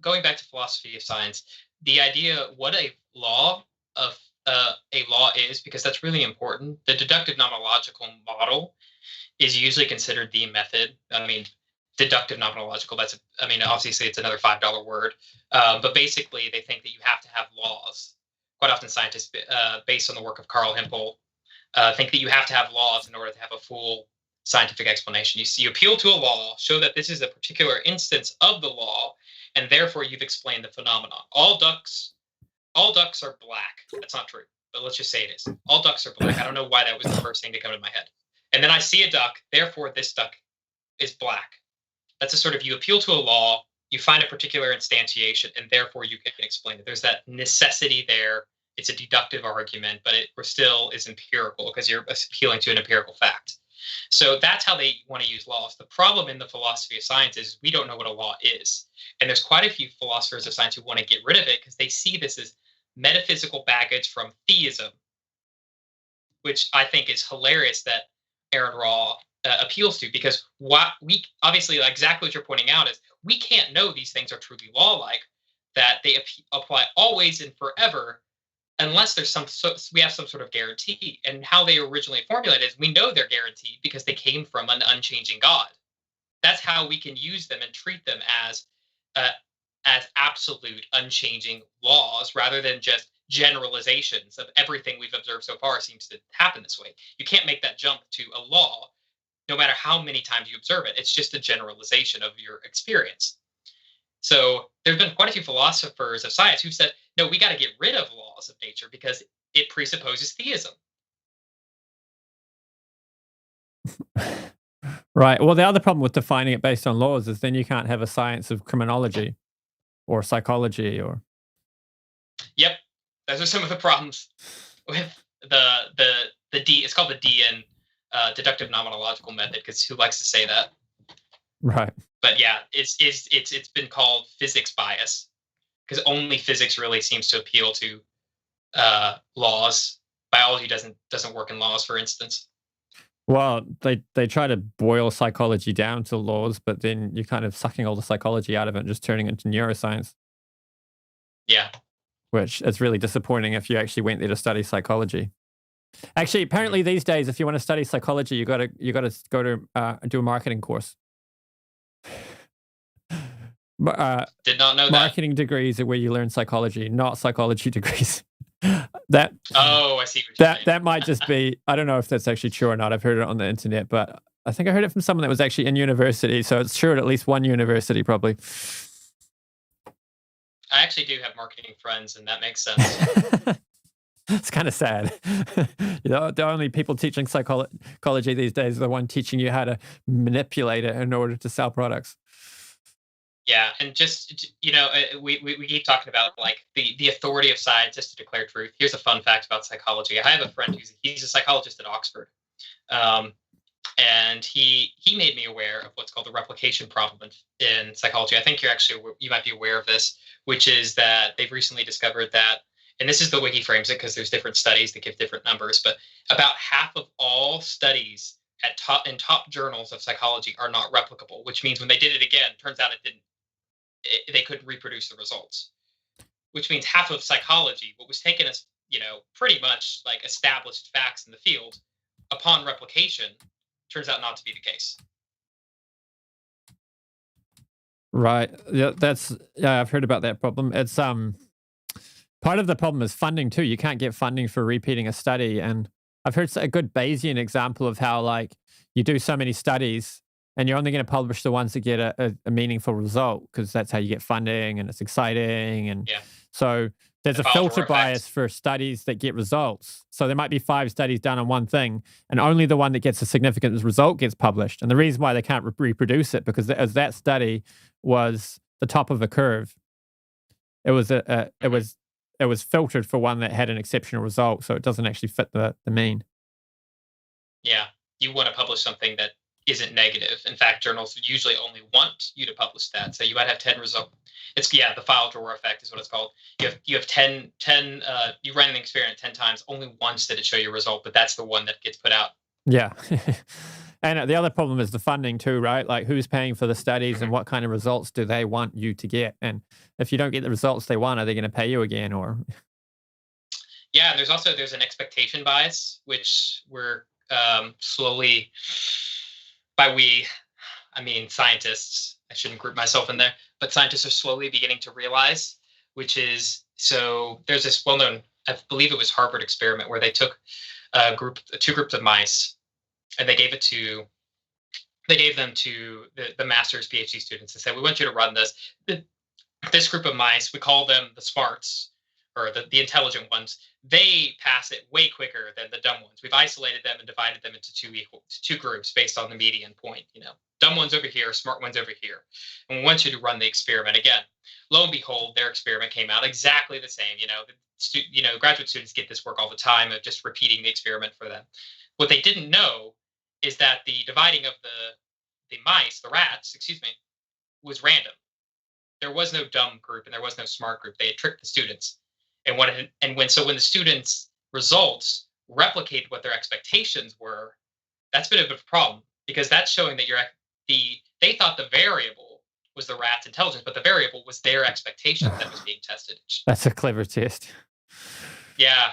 going back to philosophy of science, the idea what a law is, because that's really important. The deductive nomenological model is usually considered the method. Deductive nomenological, obviously it's another $5 word, but basically they think that you have to have laws. Quite often scientists, based on the work of Carl Hempel, think that you have to have laws in order to have a full scientific explanation. You appeal to a law, show that this is a particular instance of the law, and therefore you've explained the phenomenon. All ducks are black. That's not true, but let's just say it is. All ducks are black. I don't know why that was the first thing to come to my head. And then I see a duck, therefore this duck is black. That's a sort of, you appeal to a law, you find a particular instantiation, and therefore you can explain it. There's that necessity there. It's a deductive argument, but it still is empirical because you're appealing to an empirical fact. So that's how they want to use laws. The problem in the philosophy of science is we don't know what a law is. And there's quite a few philosophers of science who want to get rid of it because they see this as metaphysical baggage from theism, which I think is hilarious that Aron Ra appeals to, because what we obviously, exactly what you're pointing out, is we can't know these things are truly law-like, that they apply always and forever, unless there's we have some sort of guarantee. And how they originally formulated is we know they're guaranteed because they came from an unchanging God. That's how we can use them and treat them as absolute unchanging laws, rather than just generalizations of everything we've observed so far seems to happen this way. You can't make that jump to a law no matter how many times you observe it. It's just a generalization of your experience. So there's been quite a few philosophers of science who've said, no, we got to get rid of laws of nature because it presupposes theism. Right. Well, the other problem with defining it based on laws is then you can't have a science of criminology or psychology or... Yep. Those are some of the problems with the D. It's called the DN, deductive nomenological method, because who likes to say that? Right. But yeah, it's been called physics bias, because only physics really seems to appeal to laws. Biology doesn't work in laws, for instance. Well, they try to boil psychology down to laws, but then you're kind of sucking all the psychology out of it and just turning it into neuroscience. Yeah. Which is really disappointing if you actually went there to study psychology. Actually, apparently these days, if you want to study psychology, you got to go to do a marketing course. Did not know that. Marketing degrees are where you learn psychology, not psychology degrees. I see what you're saying. That might just be, I don't know if that's actually true or not. I've heard it on the internet, but I think I heard it from someone that was actually in university, so it's true at least one university probably. I actually do have marketing friends, and that makes sense. It's kind of sad. The only people teaching psychology these days are the one teaching you how to manipulate it in order to sell products. Yeah, and just, we keep talking about the authority of scientists to declare truth. Here's a fun fact about psychology. I have a friend he's a psychologist at Oxford. And he made me aware of what's called the replication problem in psychology. I think you might be aware of this, which is that they've recently discovered that, and this is the way he frames it because there's different studies that give different numbers, but about half of all studies in top journals of psychology are not replicable, which means when they did it again, turns out they couldn't reproduce the results, which means half of psychology, what was taken as, pretty much like established facts in the field, upon replication, turns out not to be the case. Right. Yeah, I've heard about that problem. It's part of the problem is funding too. You can't get funding for repeating a study. And I've heard a good Bayesian example of how like you do so many studies and you're only going to publish the ones that get a meaningful result because that's how you get funding and it's exciting. And so there's a filter bias for studies that get results. So there might be 5 studies done on one thing, and only the one that gets a significant result gets published. And the reason why they can't reproduce it because as that study was the top of a curve, it was it was filtered for one that had an exceptional result, so it doesn't actually fit the mean. Yeah, you want to publish something that isn't negative. In fact, journals usually only want you to publish that. So you might have 10 results. It's the file drawer effect is what it's called. You have 10 you run an experiment 10 times, only once did it show you a result, but that's the one that gets put out. Yeah. And the other problem is the funding too, right? Like who's paying for the studies and what kind of results do they want you to get? And if you don't get the results they want, are they going to pay you again or? Yeah, there's an expectation bias, which we're slowly, by we, I mean scientists, I shouldn't group myself in there, but scientists are slowly beginning to realize, which is, so there's this well-known, I believe it was Harvard experiment where they took two groups of mice and they gave them to the master's PhD students and said, we want you to run this. This group of mice, we call them the smarts, or the intelligent ones. They pass it way quicker than the dumb ones. We've isolated them and divided them into two groups based on the median point. Dumb ones over here, smart ones over here. And we want you to run the experiment again. Lo and behold, their experiment came out exactly the same. Graduate students get this work all the time of just repeating the experiment for them. What they didn't know is that the dividing of the rats, was random. There was no dumb group and there was no smart group. They had tricked the students. And when the students' results replicate what their expectations were, that's a bit of a problem because that's showing that they thought the variable was the rat's intelligence, but the variable was their expectation that was being tested. That's a clever test. Yeah.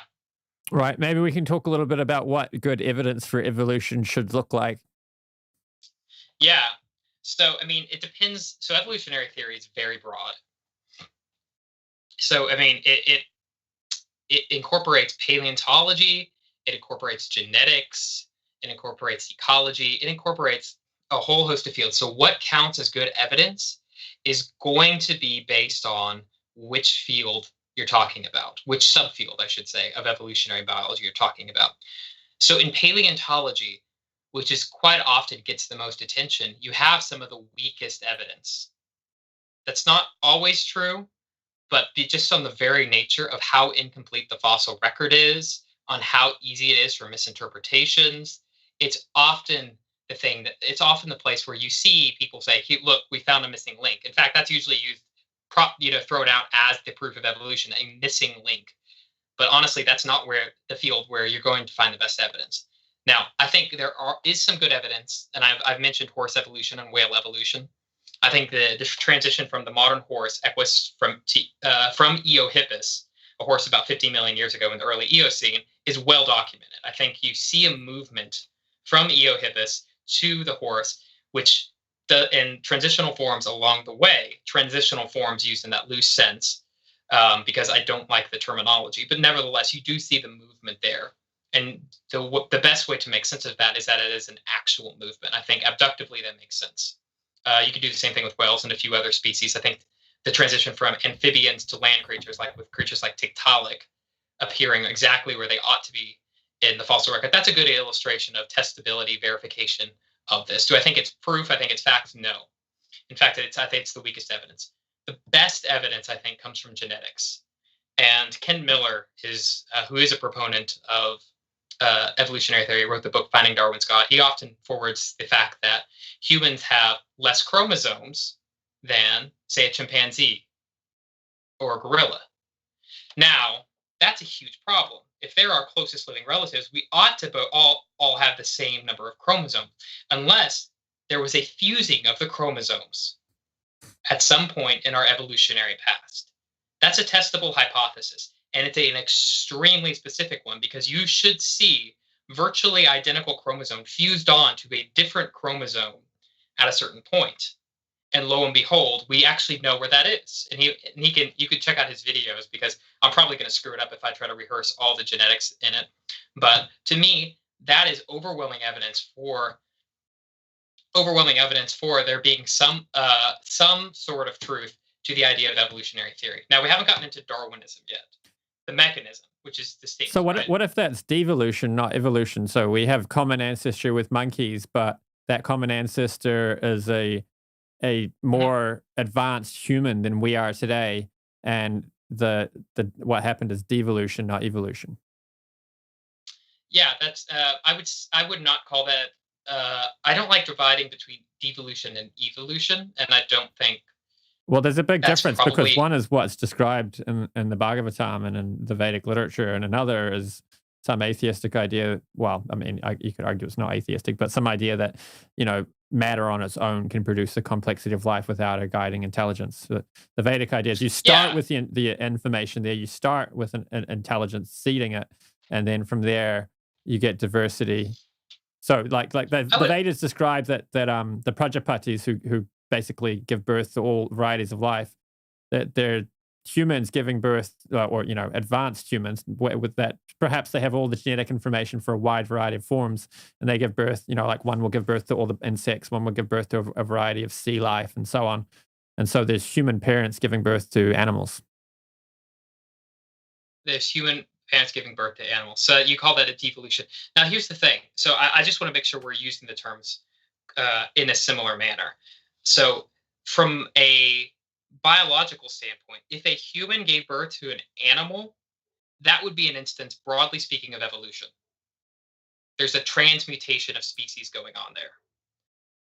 Right. Maybe we can talk a little bit about what good evidence for evolution should look like. Yeah. So, it depends. So evolutionary theory is very broad. So, it incorporates paleontology, it incorporates genetics, it incorporates ecology, it incorporates a whole host of fields. So what counts as good evidence is going to be based on which field you're talking about, which subfield, I should say, of evolutionary biology you're talking about. So in paleontology, which is quite often gets the most attention, you have some of the weakest evidence. That's not always true, but just on the very nature of how incomplete the fossil record is, on how easy it is for misinterpretations, it's often the place where you see people say, hey, look, we found a missing link. In fact, that's usually used, thrown out as the proof of evolution, a missing link. But honestly, that's not the field where you're going to find the best evidence. Now, I think there is some good evidence, and I've mentioned horse evolution and whale evolution. I think the transition from the modern horse, Equus, from Eohippus, a horse about 50 million years ago in the early Eocene, is well documented. I think you see a movement from Eohippus to the horse, which in transitional forms along the way, transitional forms used in that loose sense, because I don't like the terminology, but nevertheless, you do see the movement there. And the best way to make sense of that is that it is an actual movement. I think abductively that makes sense. You could do the same thing with whales and a few other species. I think the transition from amphibians to land creatures, like with creatures like Tiktaalik, appearing exactly where they ought to be in the fossil record, that's a good illustration of testability, verification of this. Do I think it's proof? I think it's facts? No. In fact, I think it's the weakest evidence. The best evidence, I think, comes from genetics. And Ken Miller who is a proponent of evolutionary theory, wrote the book Finding Darwin's God, he often forwards the fact that humans have less chromosomes than, say, a chimpanzee or a gorilla. Now, that's a huge problem. If they're our closest living relatives, we ought to all have the same number of chromosomes, unless there was a fusing of the chromosomes at some point in our evolutionary past. That's a testable hypothesis, and it's an extremely specific one, because you should see virtually identical chromosome fused on to a different chromosome at a certain point. And lo and behold, we actually know where that is. And you could check out his videos, because I'm probably going to screw it up if I try to rehearse all the genetics in it. But to me, that is overwhelming evidence for there being some sort of truth to the idea of evolutionary theory. Now, we haven't gotten into Darwinism yet, the mechanism, which is the statement. So right? what if that's devolution, not evolution? So we have common ancestry with monkeys, but that common ancestor is a more advanced human than we are today, and the what happened is devolution, not evolution. Yeah, that's I would not call that. I don't like dividing between devolution and evolution, and I don't think. Well, there's a big That's difference, probably- because one is what's described in the Bhagavatam and in the Vedic literature, and another is some atheistic idea. Well, I mean, you could argue it's not atheistic, but some idea that, matter on its own can produce the complexity of life without a guiding intelligence. The Vedic idea is you start with the information there, you start with an intelligence seeding it, and then from there you get diversity. So like the Vedas describe that the Prajapatis who basically give birth to all varieties of life, that they're humans giving birth, or advanced humans with that. Perhaps they have all the genetic information for a wide variety of forms, and they give birth. Like one will give birth to all the insects, one will give birth to a variety of sea life, and so on. And so there's human parents giving birth to animals. There's human parents giving birth to animals. So you call that a devolution. Now, here's the thing. So I just want to make sure we're using the terms in a similar manner. So from a biological standpoint, if a human gave birth to an animal, that would be an instance, broadly speaking, of evolution. There's a transmutation of species going on there.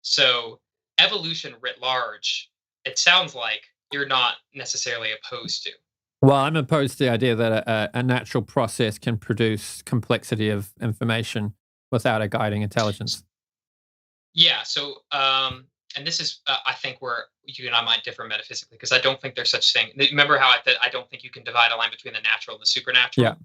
So evolution writ large, it sounds like you're not necessarily opposed to. Well, I'm opposed to the idea that a natural process can produce complexity of information without a guiding intelligence. Yeah. So, and this is, I think, where you and I might differ metaphysically, because I don't think there's such thing. Remember how I don't think you can divide a line between the natural and the supernatural?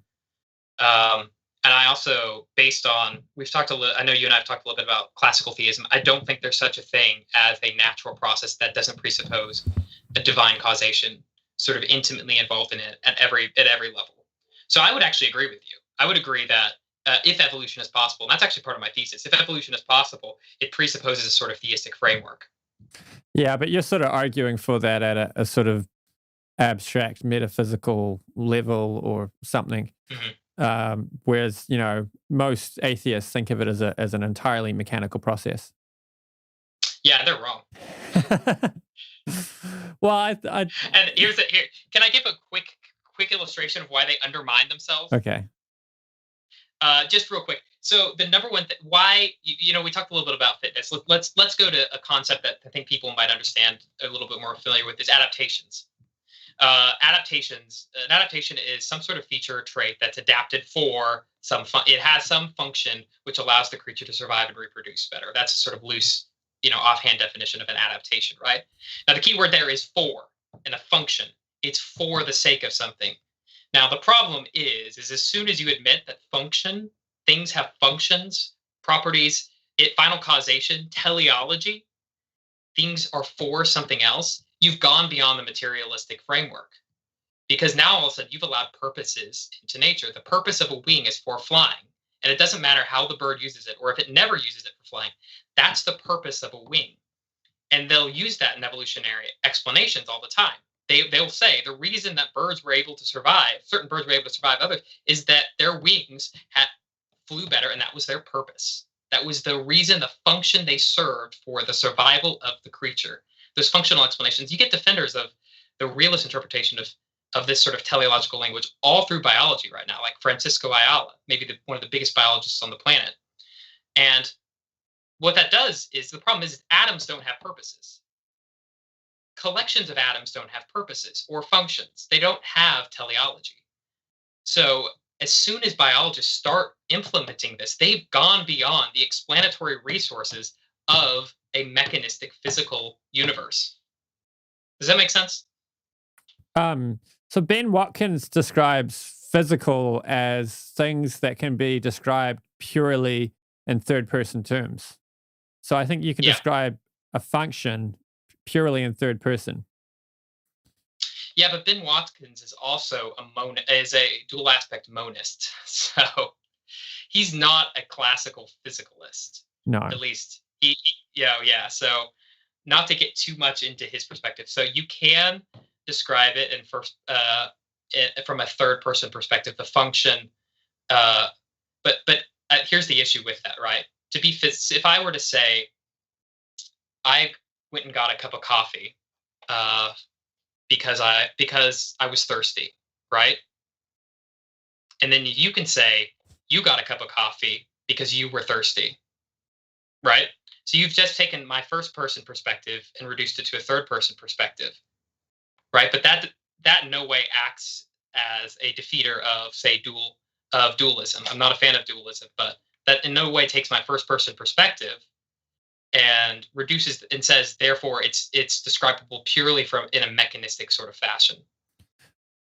Yeah. And I also, based on, we've talked a little, I know you and I have talked a little bit about classical theism. I don't think there's such a thing as a natural process that doesn't presuppose a divine causation sort of intimately involved in it at every level. So I would actually agree with you. I would agree that if evolution is possible, and that's actually part of my thesis, if evolution is possible, it presupposes a sort of theistic framework. Yeah, but you're sort of arguing for that at a sort of abstract metaphysical level or something. Mm-hmm. Whereas, most atheists think of it as an entirely mechanical process. Yeah, they're wrong. Well, and here, can I give a quick illustration of why they undermine themselves? Okay. Just real quick. So the number one why we talked a little bit about fitness. Let's go to a concept that I think people might understand a little bit more familiar with, is adaptations. An adaptation is some sort of feature or trait that's adapted for it has some function which allows the creature to survive and reproduce better. That's a sort of loose, offhand definition of an adaptation, right? Now the key word there is for, and a function. It's for the sake of something. Now the problem is as soon as you admit that things have functions, properties, final causation, teleology, things are for something else, you've gone beyond the materialistic framework. Because now all of a sudden you've allowed purposes into nature. The purpose of a wing is for flying. And it doesn't matter how the bird uses it or if it never uses it for flying. That's the purpose of a wing. And they'll use that in evolutionary explanations all the time. They'll say the reason that birds were able to survive, certain birds were able to survive others, is that their wings flew better, and that was their purpose. That was the reason, the function they served for the survival of the creature. Those functional explanations, you get defenders of the realist interpretation of of this sort of teleological language all through biology right now, like Francisco Ayala, maybe one of the biggest biologists on the planet. And what that does is, the problem is atoms don't have purposes. Collections of atoms don't have purposes or functions. They don't have teleology. So as soon as biologists start implementing this, they've gone beyond the explanatory resources of a mechanistic physical universe. Does that make sense? So Ben Watkins describes physical as things that can be described purely in third-person terms. So I think you can describe a function purely in third person. Yeah, but Ben Watkins is also a dual aspect monist. So he's not a classical physicalist. No. At least yeah. So not to get too much into his perspective. So you can describe it in from a third person perspective, the function. But here's the issue with that, right? If I were to say, I went and got a cup of coffee because I was thirsty, right? And then you can say, you got a cup of coffee because you were thirsty, right? So you've just taken my first person perspective and reduced it to a third person perspective, right? But that in no way acts as a defeater of, say, dualism. I'm not a fan of dualism, but that in no way takes my first person perspective and reduces and says, therefore, it's describable purely in a mechanistic sort of fashion.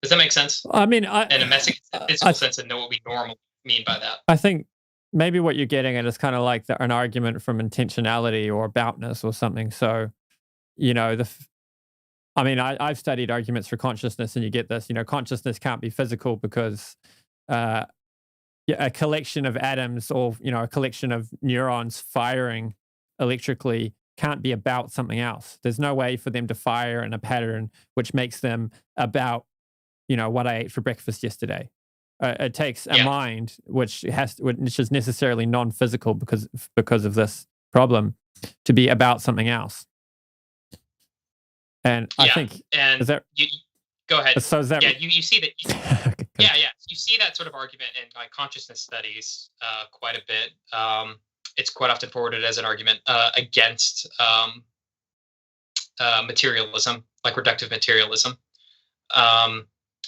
Does that make sense? I mean, in a physical sense, and know what we normally mean by that. I think maybe what you're getting at is kind of like an argument from intentionality or aboutness or something. So, I've studied arguments for consciousness, and you get this. Consciousness can't be physical because a collection of atoms or a collection of neurons firing electrically can't be about something else. There's no way for them to fire in a pattern which makes them about what I ate for breakfast yesterday. It takes a mind which is necessarily non-physical because of this problem to be about something else. And I think go ahead. So is that you see that you see that sort of argument in like consciousness studies quite a bit. It's quite often forwarded as an argument against materialism, like reductive materialism.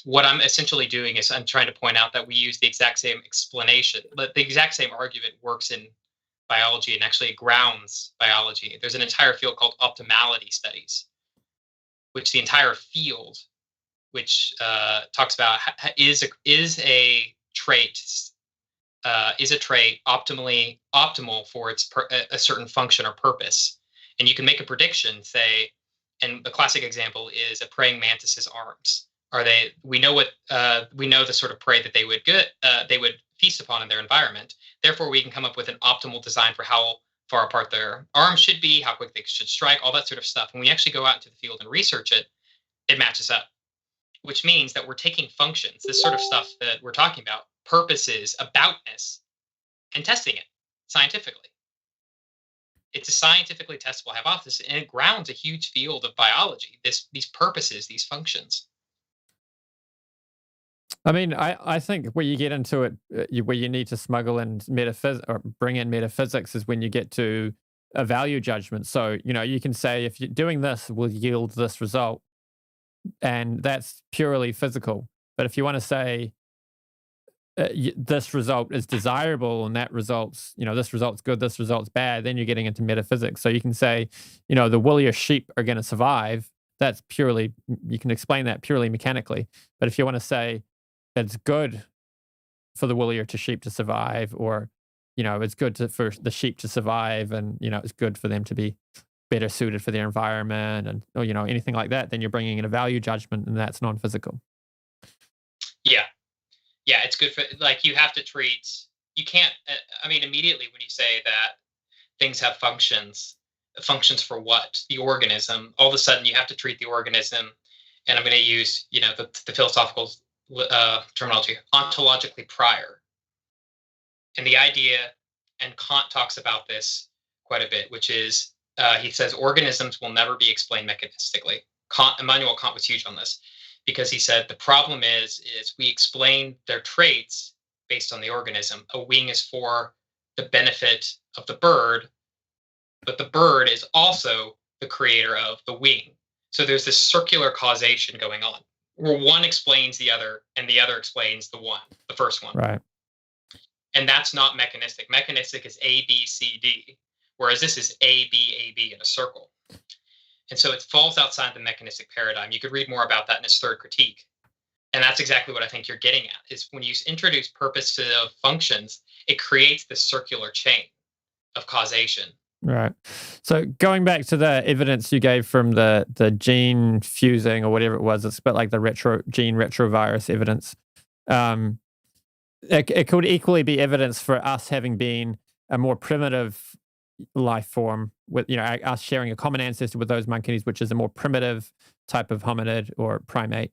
What I'm essentially doing is I'm trying to point out that we use the exact same explanation, but the exact same argument works in biology and actually grounds biology. There's an entire field called optimality studies, which the entire field, which talks about is a trait optimal for a certain function or purpose. And you can make a prediction, say, and the classic example is a praying mantis's arms. We know the sort of prey that they would feast upon in their environment. Therefore, we can come up with an optimal design for how far apart their arms should be, how quick they should strike, all that sort of stuff. When we actually go out into the field and research it, it matches up, which means that we're taking functions, this sort of stuff that we're talking about, purposes, aboutness, and testing it scientifically. It's a scientifically testable hypothesis, and it grounds a huge field of biology, these purposes, these functions. I mean, I think where you get into it, where you need to smuggle in metaphysics or bring in metaphysics is when you get to a value judgment. So, you can say if you're doing this will yield this result, and that's purely physical. But if you want to say this result is desirable and that results, this result's good, this result's bad, then you're getting into metaphysics. So you can say, the woollier sheep are going to survive. That's purely, you can explain that purely mechanically. But if you want to say it's good for the woollier sheep to survive, or, it's good for the sheep to survive, and, it's good for them to be better suited for their environment, and, or, anything like that, then you're bringing in a value judgment, and that's non-physical. Yeah, it's good for, like, you have to treat, you can't, immediately when you say that things have functions for what? The organism, all of a sudden you have to treat the organism, and I'm going to use, the philosophical terminology, ontologically prior. And the idea, and Kant talks about this quite a bit, which is, he says organisms will never be explained mechanistically. Immanuel Kant was huge on this. because he said the problem is we explain their traits based on the organism. A wing is for the benefit of the bird, but the bird is also the creator of the wing. So there's this circular causation going on, where one explains the other and the other explains the first one. Right. And that's not mechanistic. Mechanistic is A, B, C, D, whereas this is A, B in a circle. And so it falls outside the mechanistic paradigm. You could read more about that in his third critique. And that's exactly what I think you're getting at, is when you introduce purposive functions, it creates this circular chain of causation. Right. So going back to the evidence you gave from the gene fusing or whatever it was, it's a bit like the gene retrovirus evidence. It could equally be evidence for us having been a more primitive life form, with us sharing a common ancestor with those monkeys, which is a more primitive type of hominid or primate,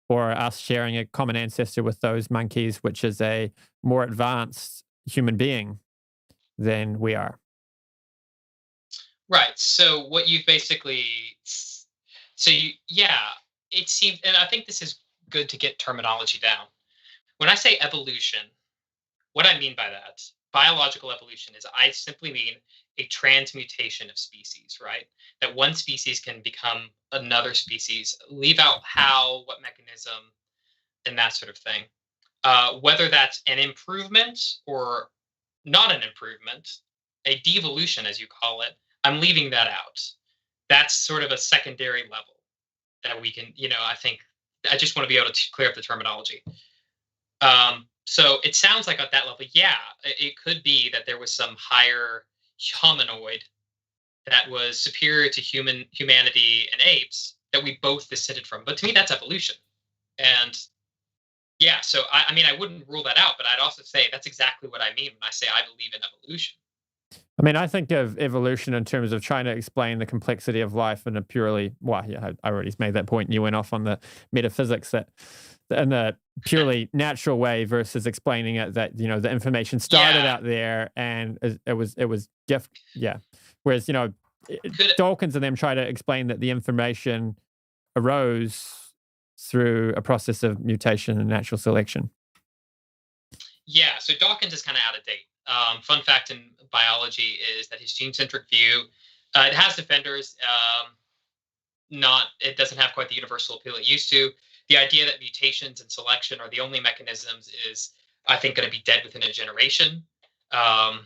or us sharing a common ancestor with those monkeys, which is a more advanced human being than we are. Right. So what you've basically, it seems, and I think this is good to get terminology down. When I say evolution, what I mean by that, biological evolution, is I simply mean a transmutation of species, right? That one species can become another species, leave out how, what mechanism, and that sort of thing. Whether that's an improvement or not an improvement, a devolution, as you call it, I'm leaving that out. That's sort of a secondary level that we can, I think, I just want to be able to clear up the terminology. So it sounds like at that level, yeah, it could be that there was some higher hominoid that was superior to humanity and apes that we both descended from. But to me, that's evolution. And yeah, so I mean, I wouldn't rule that out, but I'd also say that's exactly what I mean when I say I believe in evolution. I mean, I think of evolution in terms of trying to explain the complexity of life in a purely, I already made that point. And you went off on the metaphysics that in a purely natural way versus explaining it that, the information started out there and it was gift. Yeah. Whereas, Dawkins and them try to explain that the information arose through a process of mutation and natural selection. Yeah. So Dawkins is kind of out of date. Fun fact in biology is that his gene-centric view, it has defenders. It doesn't have quite the universal appeal it used to. The idea that mutations and selection are the only mechanisms is, I think, going to be dead within a generation. I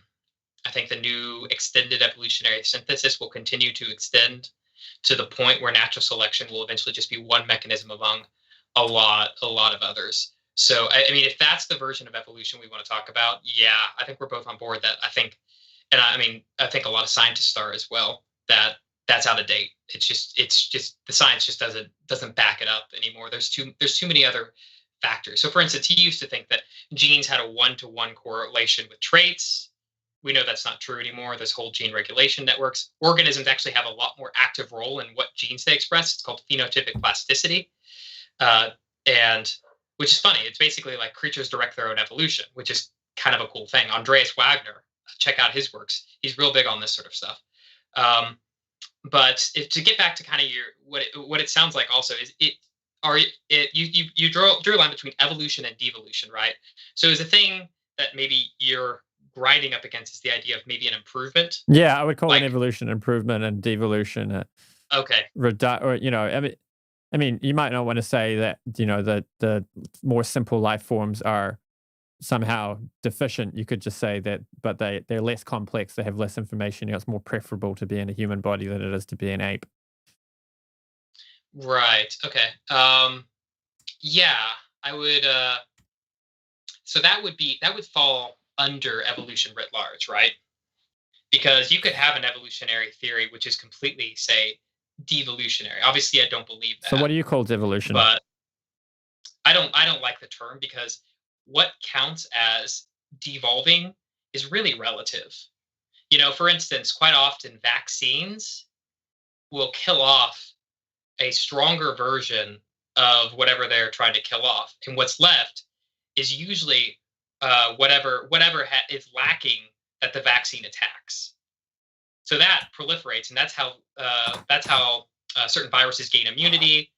think the new extended evolutionary synthesis will continue to extend to the point where natural selection will eventually just be one mechanism among a lot of others. So, I mean, if that's the version of evolution we want to talk about, yeah, I think we're both on board that. I think a lot of scientists are as well, that that's out of date. It's just the science just doesn't back it up anymore. There's too many other factors. So, for instance, he used to think that genes had a 1-to-1 correlation with traits. We know that's not true anymore. There's whole gene regulation networks. Organisms actually have a lot more active role in what genes they express. It's called phenotypic plasticity. And which is funny. It's basically like creatures direct their own evolution, which is kind of a cool thing. Andreas Wagner, check out his works. He's real big on this sort of stuff. But to get back to kind of what it sounds like also is you drew a line between evolution and devolution, right? So is a thing that maybe you're grinding up against is the idea of maybe an improvement. Yeah, I would call it evolution improvement and devolution. Okay. I mean, you might not want to say that, the more simple life forms are somehow deficient. You could just say that, but they're less complex. They have less information. It's more preferable to be in a human body than it is to be an ape. Right. Okay. Yeah, I would. So that would fall under evolution writ large, right? Because you could have an evolutionary theory which is completely, say, devolutionary. Obviously, I don't believe that. So what do you call devolution? But I don't like the term, because what counts as devolving is really relative. For instance, quite often vaccines will kill off a stronger version of whatever they're trying to kill off, and what's left is usually whatever is lacking that the vaccine attacks. So that proliferates, and that's how certain viruses gain immunity.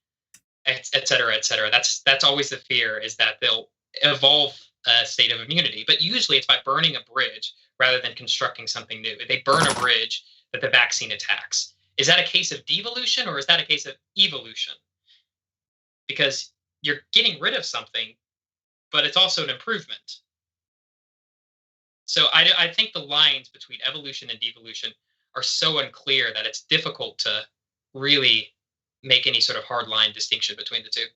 et cetera, et cetera. That's always the fear, is that they'll evolve a state of immunity. But usually it's by burning a bridge rather than constructing something new. They burn a bridge that the vaccine attacks. Is that a case of devolution, or is that a case of evolution? Because you're getting rid of something, but it's also an improvement. So I think the lines between evolution and devolution are so unclear that it's difficult to really make any sort of hard line distinction between the two.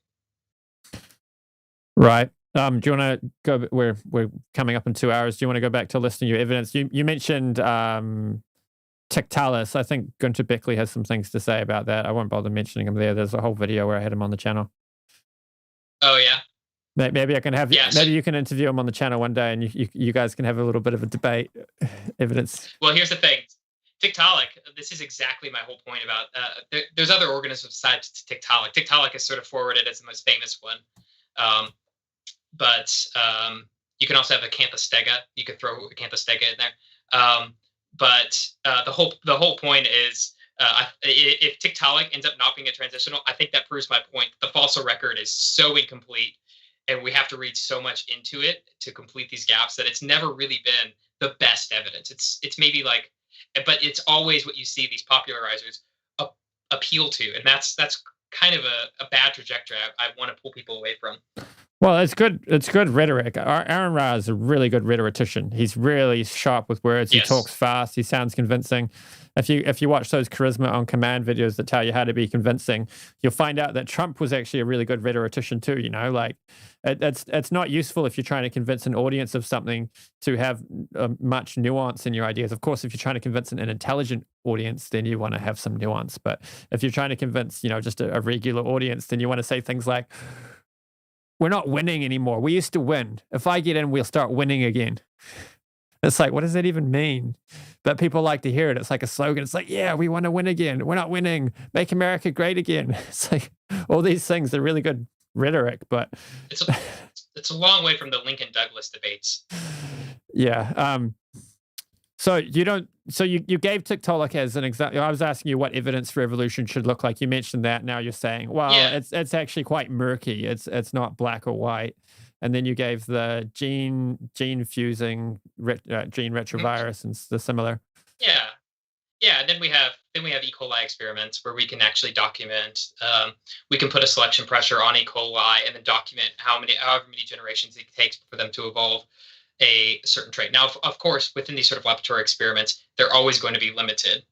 Right. Do you want to go? We're coming up in 2 hours. Do you want to go back to listing your evidence? You mentioned Tiktalis. I think Gunter Beckley has some things to say about that. I won't bother mentioning him there. There's a whole video where I had him on the channel. Oh yeah. Maybe I can have. Yeah, maybe you can interview him on the channel one day, and you guys can have a little bit of a debate. Evidence. Well, here's the thing. Tiktaalik, this is exactly my whole point about. There's other organisms besides Tiktaalik. Tiktaalik is sort of forwarded as the most famous one, but you can also have a Canthostega. You could throw a Canthostega in there. But the whole point is, if Tiktaalik ends up not being a transitional, I think that proves my point. The fossil record is so incomplete, and we have to read so much into it to complete these gaps, that it's never really been the best evidence. It's maybe like, but it's always what you see these popularizers appeal to, and that's kind of a bad trajectory I want to pull people away from. Well, it's good. It's good rhetoric. Aron Ra is a really good rhetorician. He's really sharp with words. Yes. He talks fast. He sounds convincing. If you watch those Charisma on Command videos that tell you how to be convincing, you'll find out that Trump was actually a really good rhetorician too. You know, like it's not useful if you're trying to convince an audience of something to have much nuance in your ideas. Of course, if you're trying to convince an intelligent audience, then you want to have some nuance. But if you're trying to convince, just a regular audience, then you want to say things like, we're not winning anymore. We used to win. If I get in, we'll start winning again. It's like, what does that even mean? But people like to hear it. It's like a slogan. It's like, yeah, we want to win again. We're not winning. Make America great again. It's like all these things are really good rhetoric, but it's a long way from the Lincoln Douglas debates. Yeah. So you gave Tiktaalik as an example. I was asking you what evidence for evolution should look like. You mentioned that. Now you're saying, well, yeah, it's actually quite murky. It's not black or white. And then you gave the gene fusing gene retrovirus and the similar. Yeah. And then we have E. coli experiments where we can actually document. We can put a selection pressure on E. coli and then document however many generations it takes for them to evolve a certain trait. Now, of course, within these sort of laboratory experiments, they're always going to be limited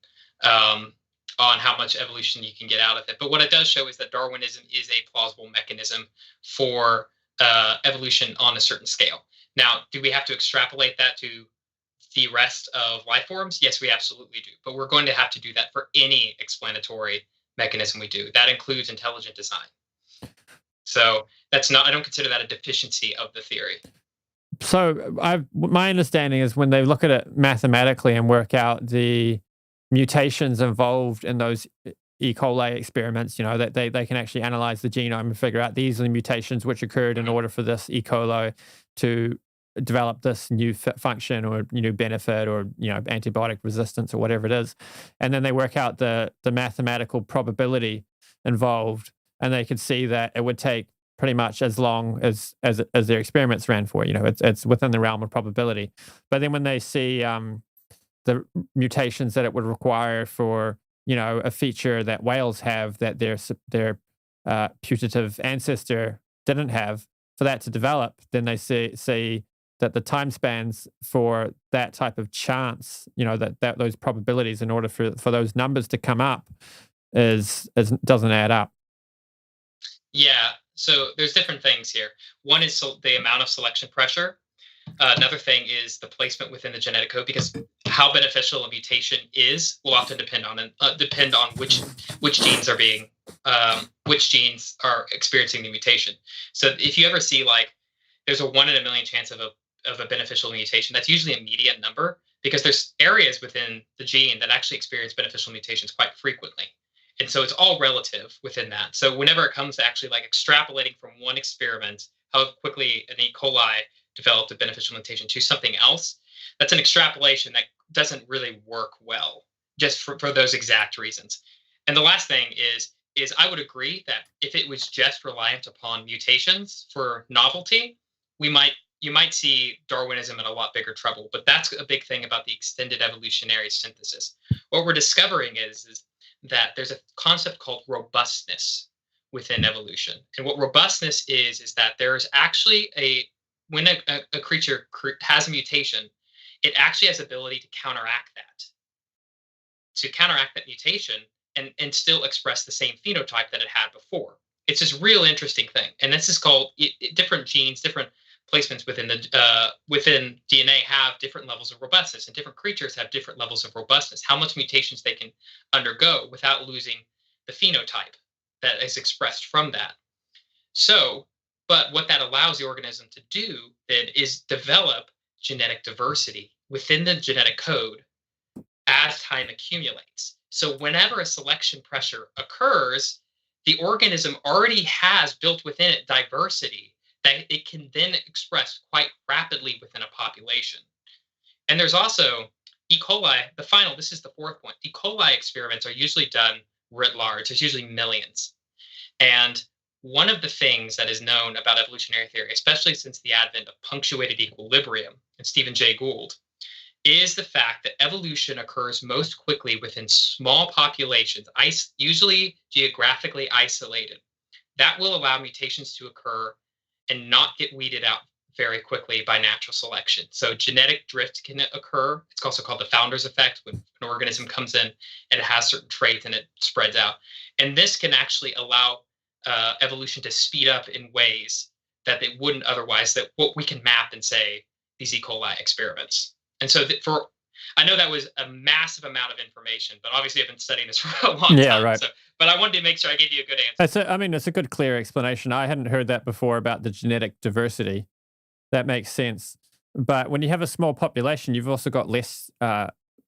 on how much evolution you can get out of it. But what it does show is that Darwinism is a plausible mechanism for evolution on a certain scale. Now, do we have to extrapolate that to the rest of life forms? Yes, we absolutely do. But we're going to have to do that for any explanatory mechanism we do. That includes intelligent design. So I don't consider that a deficiency of the theory. So my understanding is when they look at it mathematically and work out the mutations involved in those E. coli experiments, that they can actually analyze the genome and figure out these are the mutations which occurred in order for this E. coli to develop this new function or new benefit or antibiotic resistance or whatever it is. And then they work out the mathematical probability involved, and they could see that it would take pretty much as long as their experiments ran for. It's within the realm of probability. But then when they see the mutations that it would require for a feature that whales have that their putative ancestor didn't have, for that to develop, then they see that the time spans for that type of chance, that those probabilities in order for those numbers to come up doesn't add up. Yeah. So there's different things here. One is the amount of selection pressure. Another thing is the placement within the genetic code, because how beneficial a mutation is will often depend on which genes are experiencing the mutation. So if you ever see there's a 1 in a million chance of a beneficial mutation, that's usually a median number, because there's areas within the gene that actually experience beneficial mutations quite frequently. And so it's all relative within that. So whenever it comes to actually extrapolating from one experiment, how quickly an E. coli developed a beneficial mutation to something else, that's an extrapolation that doesn't really work well, just for those exact reasons. And the last thing is is I would agree that if it was just reliant upon mutations for novelty, you might see Darwinism in a lot bigger trouble. But that's a big thing about the extended evolutionary synthesis. What we're discovering is that there's a concept called robustness within evolution. And what robustness is that there's actually when a creature has a mutation, it actually has the ability to counteract that mutation and still express the same phenotype that it had before. It's this real interesting thing. And this is called different genes, different placements within DNA have different levels of robustness, and different creatures have different levels of robustness, how much mutations they can undergo without losing the phenotype that is expressed from that. So, but what that allows the organism to do then is develop genetic diversity within the genetic code as time accumulates. So whenever a selection pressure occurs, the organism already has built within it diversity that it can then express quite rapidly within a population. And there's also E. coli, this is the fourth point. E. coli experiments are usually done writ large. There's usually millions. And one of the things that is known about evolutionary theory, especially since the advent of punctuated equilibrium and Stephen Jay Gould, is the fact that evolution occurs most quickly within small populations, usually geographically isolated. That will allow mutations to occur and not get weeded out very quickly by natural selection. So genetic drift can occur. It's also called the founder's effect, when an organism comes in and it has certain traits and it spreads out. And this can actually allow evolution to speed up in ways that they wouldn't otherwise, that what we can map and say these E. coli experiments. And so I know that was a massive amount of information, but obviously I've been studying this for a long time. Yeah, right. So, but I wanted to make sure I gave you a good answer. It's a good, clear explanation. I hadn't heard that before about the genetic diversity. That makes sense. But when you have a small population, you've also got less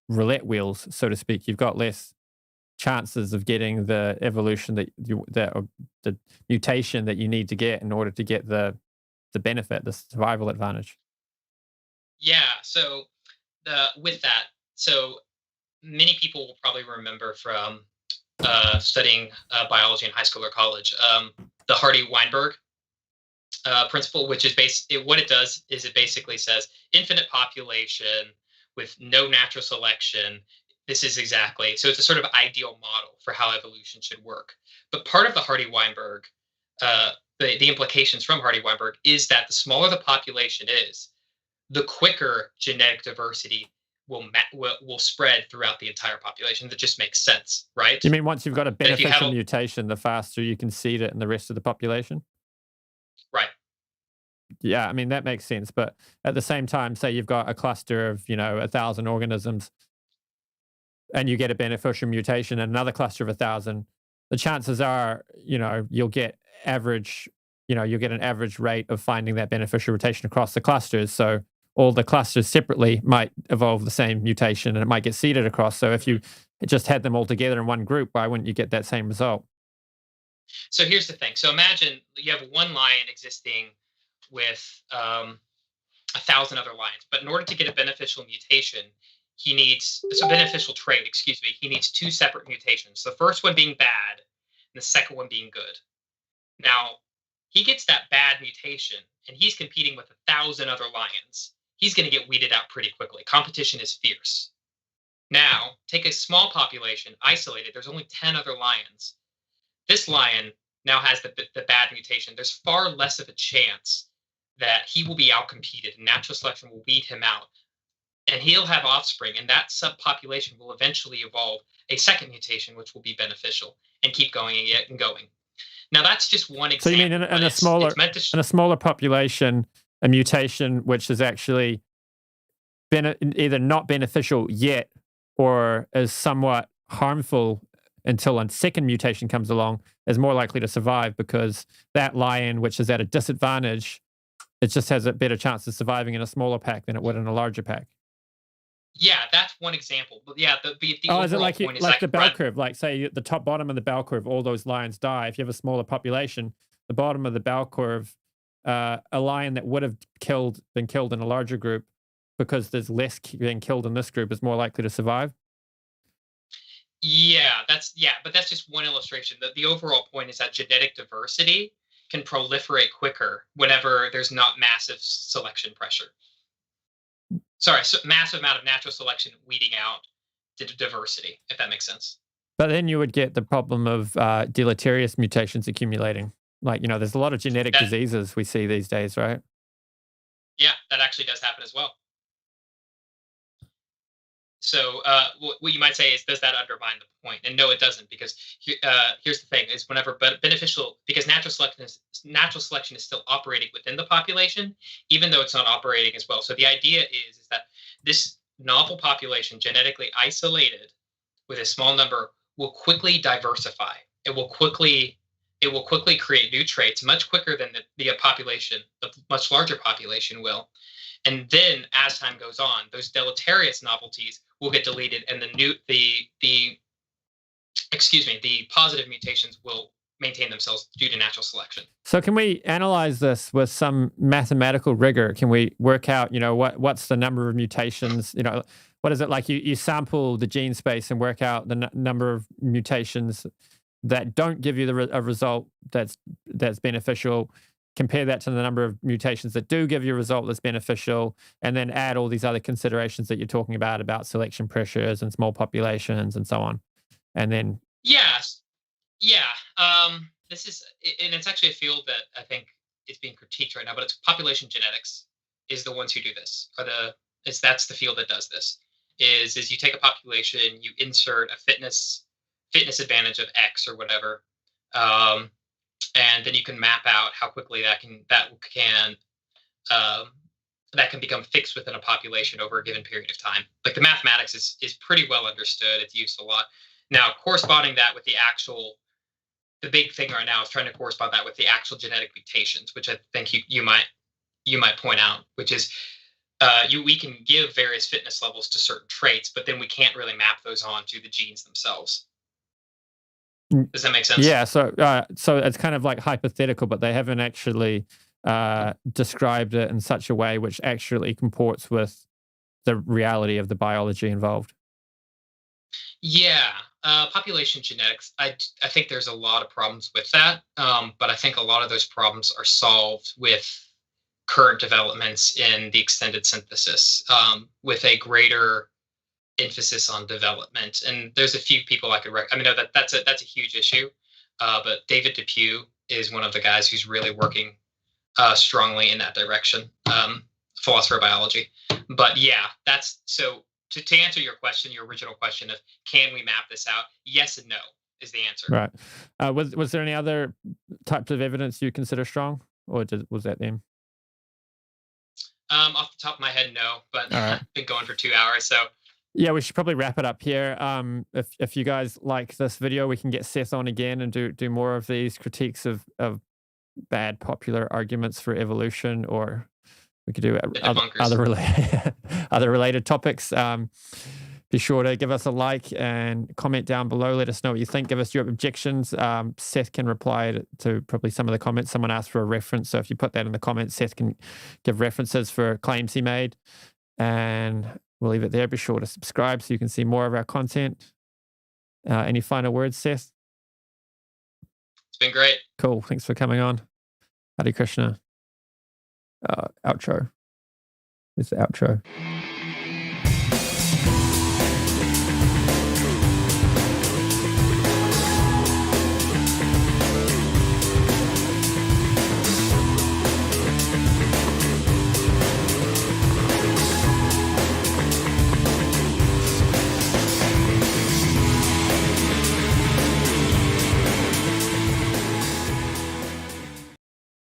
roulette wheels, so to speak. You've got less chances of getting the evolution the mutation that you need to get in order to get the benefit, the survival advantage. Yeah. So with that, so many people will probably remember from studying biology in high school or college, the Hardy-Weinberg principle, which is what it does is it basically says infinite population with no natural selection. This is exactly, so it's a sort of ideal model for how evolution should work. But part of the Hardy-Weinberg, the implications from Hardy-Weinberg is that the smaller the population is, the quicker genetic diversity will spread throughout the entire population. That just makes sense, right? You mean once you've got a beneficial mutation, the faster you can seed it in the rest of the population? Right. Yeah, I mean, that makes sense. But at the same time, say you've got a cluster of, 1,000 organisms and you get a beneficial mutation and another cluster of 1,000, the chances are, you'll get an average rate of finding that beneficial mutation across the clusters. So all the clusters separately might evolve the same mutation and it might get seeded across. So if you just had them all together in one group, why wouldn't you get that same result? So here's the thing. So imagine you have one lion existing with 1,000 other lions, but in order to get a beneficial mutation, he needs beneficial trait, he needs two separate mutations. The first one being bad and the second one being good. Now, he gets that bad mutation and he's competing with 1,000 other lions. He's going to get weeded out pretty quickly. Competition is fierce. Now, take a small population, isolated. There's only 10 other lions. This lion now has the bad mutation. There's far less of a chance that he will be outcompeted and natural selection will weed him out. And he'll have offspring, and that subpopulation will eventually evolve a second mutation, which will be beneficial, and keep going and going. Now, that's just one example. So you mean in a smaller population, a mutation which is actually either not beneficial yet or is somewhat harmful until a second mutation comes along, is more likely to survive because that lion, which is at a disadvantage, it just has a better chance of surviving in a smaller pack than it would in a larger pack. Yeah, that's one example. But yeah, the is it like the bell curve? Like say at the top bottom of the bell curve, all those lions die. If you have a smaller population, the bottom of the bell curve, a lion that would have been killed in a larger group, because there's less being killed in this group, is more likely to survive. but that's just one illustration. The overall point is that genetic diversity can proliferate quicker whenever there's not massive selection pressure. Sorry, so massive amount of natural selection weeding out diversity, if that makes sense. But then you would get the problem of deleterious mutations accumulating. Like, there's a lot of genetic diseases we see these days, right? Yeah, that actually does happen as well. So what you might say is, does that undermine the point? And no, it doesn't, because here's the thing: is whenever beneficial, because natural selection is still operating within the population, even though it's not operating as well. So the idea is that this novel population, genetically isolated with a small number, will quickly diversify. It will quickly create new traits much quicker than the population, the much larger population will. And then, as time goes on, those deleterious novelties will get deleted, and the positive mutations will maintain themselves due to natural selection. So, can we analyze this with some mathematical rigor? Can we work out, what's the number of mutations? What is it like? You sample the gene space and work out the number of mutations that don't give you a result that's beneficial. Compare that to the number of mutations that do give you a result that's beneficial, and then add all these other considerations that you're talking about selection pressures and small populations and so on. And then this is, and it's actually a field that I think is being critiqued right now, but it's population genetics is the ones who do this. That's the field that does this. Is you take a population, you insert a fitness advantage of X or whatever, and then you can map out how quickly that can become fixed within a population over a given period of time. Like, the mathematics is pretty well understood. It's used a lot. Now, corresponding that with the big thing right now is trying to correspond that with the actual genetic mutations, which I think you might point out, which is we can give various fitness levels to certain traits, but then we can't really map those onto the genes themselves. Does that make sense? Yeah. So it's kind of like hypothetical, but they haven't actually described it in such a way which actually comports with the reality of the biology involved. Yeah. Population genetics, I think there's a lot of problems with that, but I think a lot of those problems are solved with current developments in the extended synthesis, with a greater emphasis on development. And there's a few people I could recommend. I mean, that's a huge issue, but David Depew is one of the guys who's really working strongly in that direction, philosopher of biology. But yeah, that's so. To answer your question, your original question of can we map this out? Yes and no is the answer. Right. Was there any other types of evidence you consider strong, or was that them? Off the top of my head, no. But I've been going for 2 hours, so. Yeah, we should probably wrap it up here. If you guys like this video, we can get Seth on again and do more of these critiques of bad popular arguments for evolution, or we could do other related topics. Be sure to give us a like and comment down below. Let us know what you think. Give us your objections. Seth can reply to probably some of the comments. Someone asked for a reference, so if you put that in the comments, Seth can give references for claims he made. And we'll leave it there. Be sure to subscribe so you can see more of our content. Any final words, Seth? It's been great. Cool. Thanks for coming on. Hare Krishna. Outro. Where's the outro?